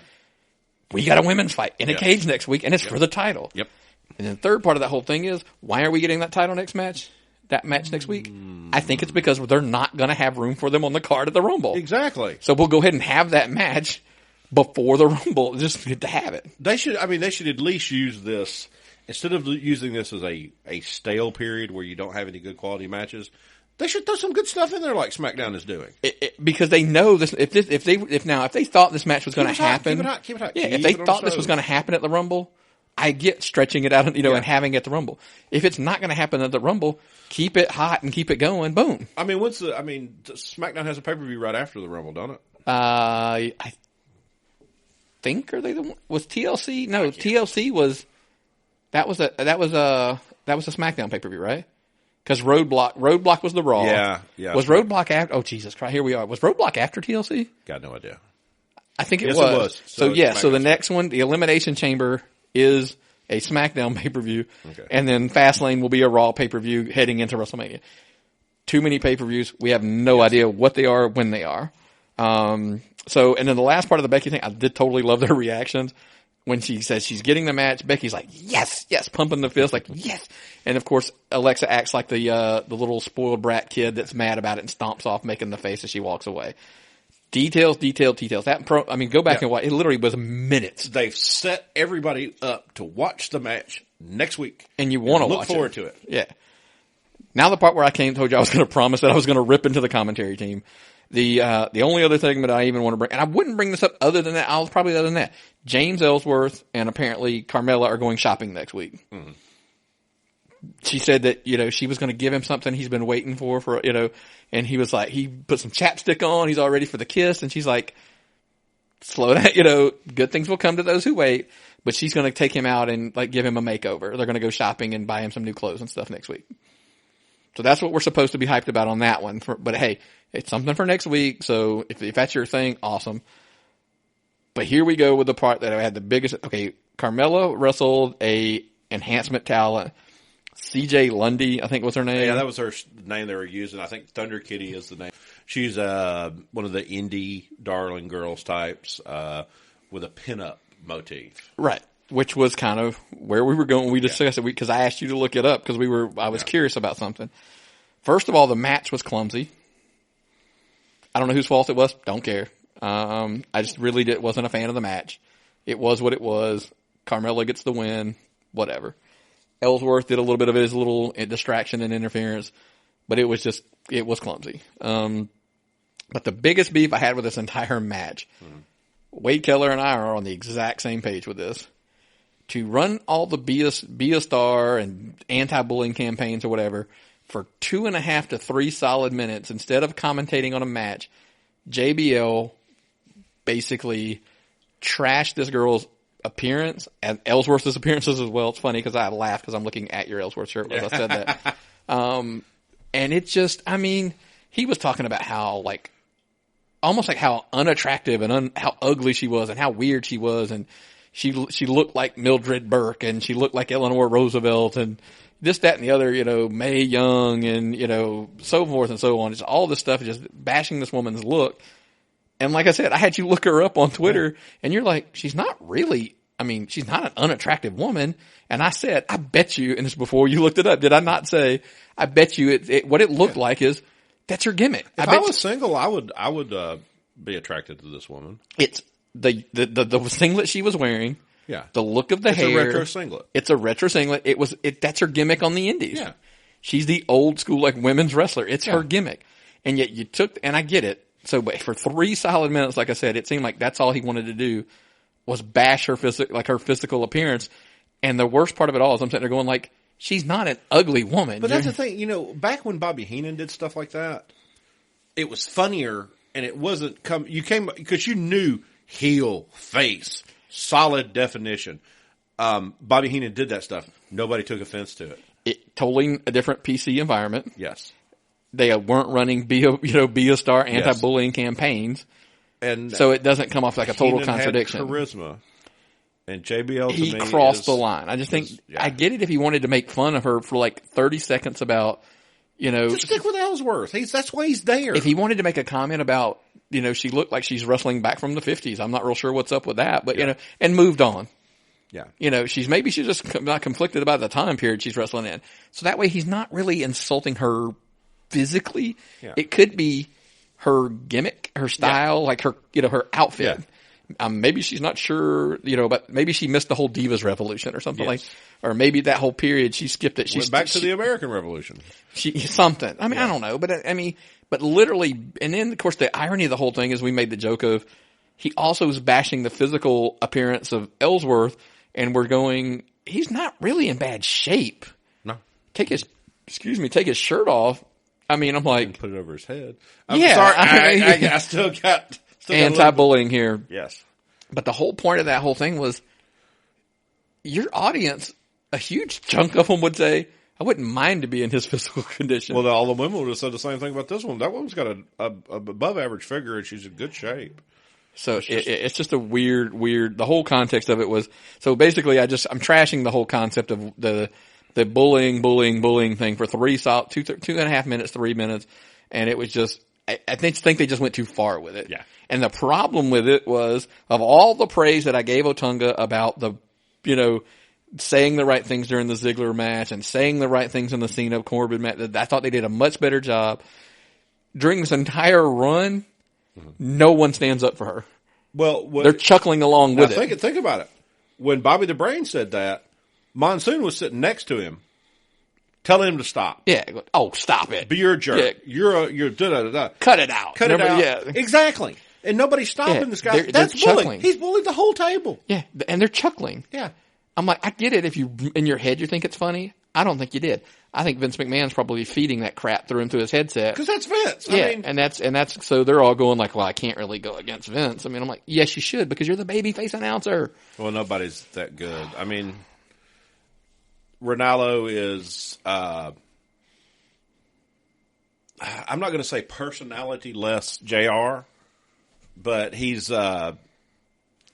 we got a women's fight in a cage next week, and it's for the title. Yep. And then the third part of that whole thing is, why are we getting that title next match? That match next week? I think it's because they're not going to have room for them on the card at the Rumble. Exactly. So we'll go ahead and have that match before the Rumble, just to have it. They should at least use this, instead of using this as a stale period where you don't have any good quality matches, they should throw some good stuff in there like SmackDown is doing. Because they know this. If they thought this match was going to happen, keep it hot. Yeah, if they thought this was going to happen at the Rumble, I get stretching it out, and having it at the Rumble. If it's not going to happen at the Rumble, keep it hot and keep it going. Boom. I mean, SmackDown has a pay-per-view right after the Rumble, don't it? I think are they the one? Was TLC? No, TLC was that was a SmackDown pay-per-view, right? Because Roadblock was the Raw. Yeah. Was Roadblock after? Oh Jesus Christ! Here we are. Was Roadblock after TLC? Got no idea. I think it was. So So the next one, the Elimination Chamber, is a SmackDown pay-per-view, okay. And then Fastlane will be a Raw pay-per-view heading into WrestleMania. Too many pay-per-views. We have no idea what they are, when they are. And then the last part of the Becky thing, I did totally love their reactions. When she says she's getting the match, Becky's like, yes, pumping the fist, like, yes. And of course, Alexa acts like the little spoiled brat kid that's mad about it and stomps off, making the face as she walks away. Details. Go back and watch. It literally was minutes. They've set everybody up to watch the match next week. And you want to look forward to it. Yeah. Now the part where I told you I was going to promise that I was going to rip into the commentary team. The only other thing that I even want to bring, and I wouldn't bring this up other than that, James Ellsworth and apparently Carmella are going shopping next week. Mm-hmm. She said that, she was going to give him something he's been waiting for, and he was like, he put some chapstick on, he's all ready for the kiss, and she's like, slow down, good things will come to those who wait, but she's going to take him out and like give him a makeover. They're going to go shopping and buy him some new clothes and stuff next week. So that's what we're supposed to be hyped about on that one. But hey, it's something for next week. So if that's your thing, awesome. But here we go with the part that I had the biggest. Okay, Carmella wrestled a enhancement talent. CJ Lundy, I think was her name. Yeah, that was her name they were using. I think Thunder Kitty is the name. She's one of the indie darling girls types with a pinup motif. Right. Which was kind of where we were going. We discussed it because I asked you to look it up because I was curious about something. First of all, the match was clumsy. I don't know whose fault it was. Don't care. I just really wasn't a fan of the match. It was what it was. Carmella gets the win. Whatever. Ellsworth did a little bit of his little distraction and interference, but it was clumsy. But the biggest beef I had with this entire match, Wade Keller and I are on the exact same page with this. To run all the be a star and anti-bullying campaigns or whatever for 2.5 to 3 solid minutes instead of commentating on a match, JBL basically trashed this girl's appearance and Ellsworth's appearances as well. It's funny because I laughed because I'm looking at your Ellsworth shirt as I said that. And it just, he was talking about how almost like how unattractive and how ugly she was and how weird she was, and she looked like Mildred Burke and she looked like Eleanor Roosevelt and this, that, and the other, Mae Young and, so forth and so on. Just all this stuff just bashing this woman's look. And like I said, I had you look her up on Twitter and you're like, she's not really, she's not an unattractive woman. And I said, I bet you, and this before you looked it up, did I not say, I bet you what it looked like is, that's her gimmick. If I was single, I would be attracted to this woman. It's the singlet she was wearing. Yeah. The look of the hair. It's a retro singlet. It's a retro singlet. That's her gimmick on the indies. Yeah. She's the old school, women's wrestler. It's her gimmick. And yet and I get it. So, but for 3 solid minutes, like I said, it seemed like that's all he wanted to do was bash her physical appearance. And the worst part of it all is I'm sitting there going she's not an ugly woman. But that's the thing, back when Bobby Heenan did stuff like that, it was funnier and it wasn't because you knew heel, face, solid definition. Bobby Heenan did that stuff. Nobody took offense to it. Totally a different PC environment. Yes. They weren't running be a star anti-bullying campaigns. And so it doesn't come off like a total contradiction. Had charisma. And JBL to he crossed the line. I just think I get it if he wanted to make fun of her for 30 seconds about, just stick with Ellsworth. That's why he's there. If he wanted to make a comment about, she looked like she's wrestling back from the 50s. I'm not real sure what's up with that, but and moved on. Yeah. Maybe she's just not conflicted about the time period she's wrestling in. So that way he's not really insulting her physically. Yeah. It could be her gimmick, her style, like her, her outfit. Yeah. Maybe she's not sure, but maybe she missed the whole Divas Revolution or something Yes. or maybe that whole period she skipped it. She went back to the American Revolution. Something. I mean, I don't know, but literally, and then of course the irony of the whole thing is we made the joke of he also is bashing the physical appearance of Ellsworth, and we're going, he's not really in bad shape. No. Take his shirt off. I mean, I'm like, and put it over his head. I'm sorry. I still got anti-bullying here. Yes. But the whole point of that whole thing was your audience, a huge chunk of them would say, I wouldn't mind to be in his physical condition. Well, all the women would have said the same thing about this one. That woman's got a above average figure and she's in good shape. So it's just a weird, the whole context of it was, so basically I'm trashing the whole concept of the bullying thing for 2.5 minutes, 3 minutes. And it was just, I think they just went too far with it. Yeah. And the problem with it was, of all the praise that I gave Otunga about the, saying the right things during the Ziggler match and saying the right things in the Cena Corbin match, I thought they did a much better job. During this entire run, no one stands up for her. Well, they're chuckling along with it. Think about it. When Bobby the Brain said that, Monsoon was sitting next to him, telling him to stop. Yeah. Oh, stop it. Be your jerk. Yeah. You're da-da-da-da. Cut it out. Cut it out. Yeah. Exactly. And nobody's stopping this guy. That's they're bullying. chuckling. He's bullied the whole table. Yeah. And they're chuckling. Yeah. I'm like, I get it if you, in your head, you think it's funny. I don't think you did. I think Vince McMahon's probably feeding that crap through his headset. Because that's Vince. Yeah, and that's so they're all going like, well, I can't really go against Vince. I mean, I'm like, yes, you should, because you're the babyface announcer. Well, nobody's that good. I mean, Ronaldo is, I'm not going to say personality less JR, but he's,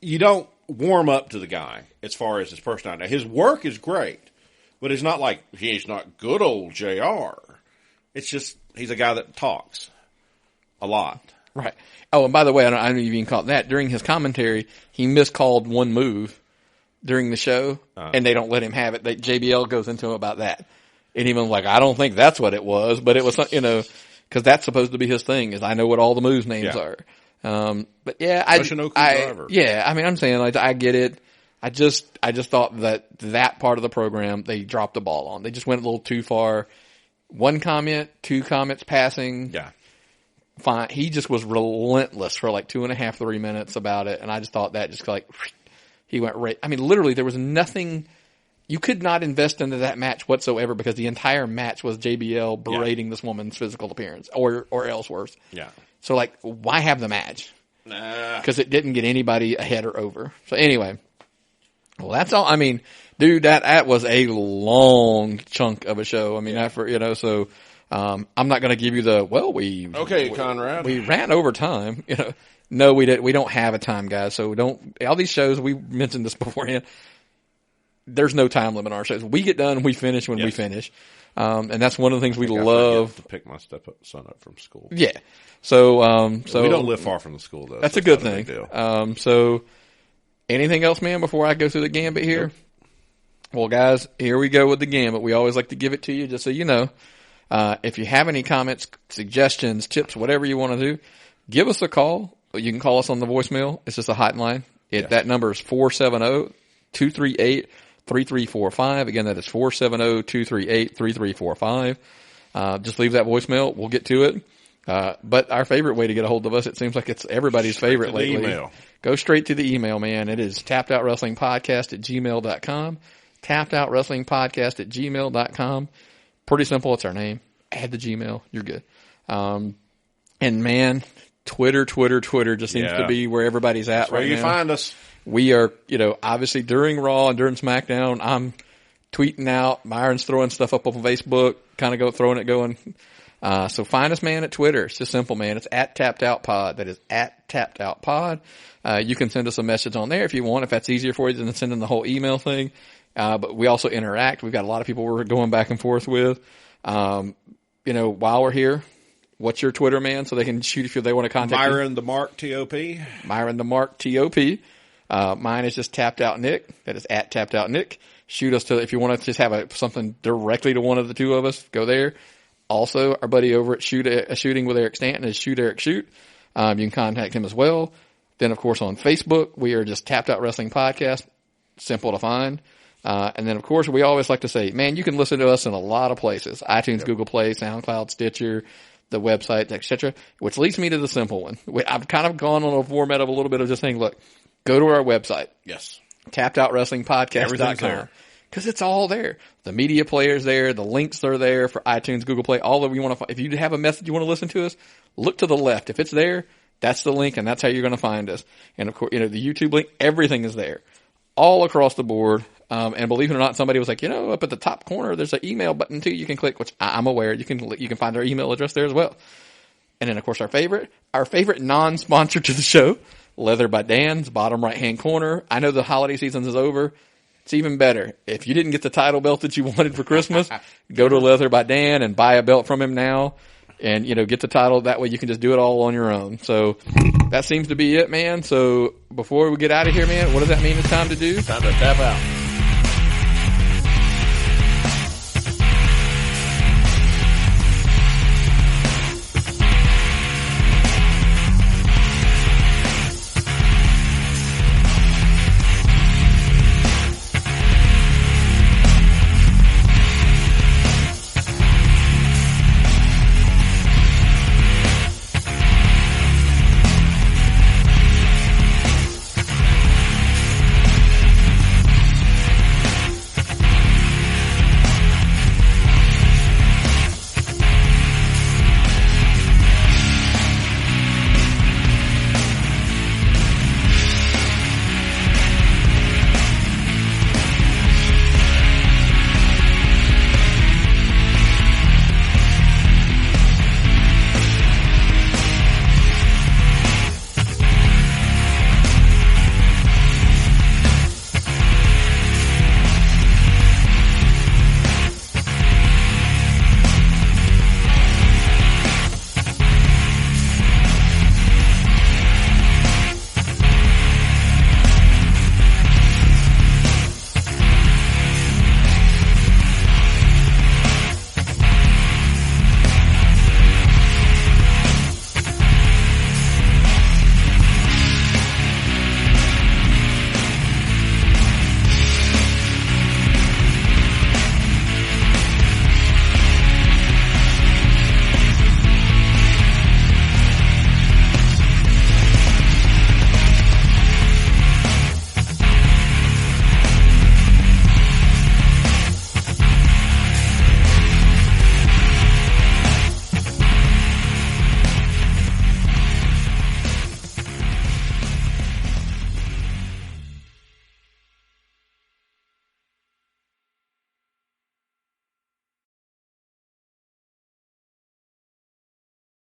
you don't warm up to the guy as far as his personality. Now, his work is great. But it's not like he's not good old JR. It's just he's a guy that talks a lot. Right. Oh, and by the way, I don't even call it that. During his commentary, he miscalled one move during the show, and they don't let him have it. JBL goes into him about that. And even like, I don't think that's what it was, but it was, because that's supposed to be his thing, is I know what all the moves names are. But yeah, I mean, I'm saying, like, I get it. I just thought that part of the program, they dropped the ball on. They just went a little too far. One comment, two comments passing. Yeah. Fine. He just was relentless for like 2.5, 3 minutes about it. And I just thought that just like, he went right. I mean, literally there was nothing, you could not invest into that match whatsoever because the entire match was JBL berating this woman's physical appearance or Ellsworth. Yeah. So like, why have the match? Nah. Because it didn't get anybody ahead or over. So anyway. Well, that's all. I mean, dude, that was a long chunk of a show. I mean, so, I'm not going to give you Conrad. We ran over time, No, we didn't. We don't have a time, guys. So all these shows, we mentioned this beforehand. There's no time limit on our shows. We get done, we finish when we finish. And that's one of the things we love. To pick my son up from school. Yeah. So we don't live far from the school though. That's a good thing. So, anything else, man, before I go through the gambit here? Nope. Well, guys, here we go with the gambit. We always like to give it to you just so you know. If you have any comments, suggestions, tips, whatever you want to do, give us a call. You can call us on the voicemail. It's just a hotline. That number is 470-238-3345. Again, that is 470-238-3345. Just leave that voicemail. We'll get to it. But our favorite way to get a hold of us, it seems like it's everybody's favorite lately. Email. Go straight to the email, man. It is tappedoutwrestlingpodcast@gmail.com. tappedoutwrestlingpodcast@gmail.com. Pretty simple. It's our name. Add the Gmail. You're good. And man, Twitter just seems to be where everybody's at. That's where you now. find us. We are, obviously during Raw and during SmackDown, I'm tweeting out. Myron's throwing stuff up on Facebook, going. So find us, man, at Twitter. It's just simple, man. It's @TappedOutPod. That is @TappedOutPod. You can send us a message on there if you want, if that's easier for you than sending the whole email thing. But we also interact. We've got a lot of people we're going back and forth with. While we're here, what's your Twitter, man? So they can shoot if they want to contact Myron the Mark TOP. Myron the Mark TOP. Mine is just Tapped Out Nick. That is at Tapped Out Nick. Shoot us if you want to just have something directly to one of the two of us, go there. Also, our buddy over at Shooting with Eric Stanton is Shoot Eric Shoot. You can contact him as well. Then, of course, on Facebook, we are just Tapped Out Wrestling Podcast. Simple to find. And then, of course, we always like to say, man, you can listen to us in a lot of places. iTunes, Google Play, SoundCloud, Stitcher, the website, etc. Which leads me to the simple one. I've kind of gone on a format of a little bit of just saying, look, go to our website. Yes. TappedOutWrestlingPodcast.com. Because it's all there. The media player's there. The links are there for iTunes, Google Play. All of you want to. If you have a message you want to listen to us, look to the left. If it's there, that's the link, and that's how you're going to find us. And of course, the YouTube link, everything is there, all across the board. And believe it or not, somebody was like, up at the top corner, there's an email button too. You can click, which I'm aware. You can find our email address there as well. And then, of course, our favorite non-sponsor to the show, Leather by Dan's, bottom right-hand corner. I know the holiday season is over. It's even better. If you didn't get the title belt that you wanted for Christmas, go to Leather by Dan and buy a belt from him now and, get the title. That way you can just do it all on your own. So that seems to be it, man. So before we get out of here, man, what does that mean it's time to do? Time to tap out.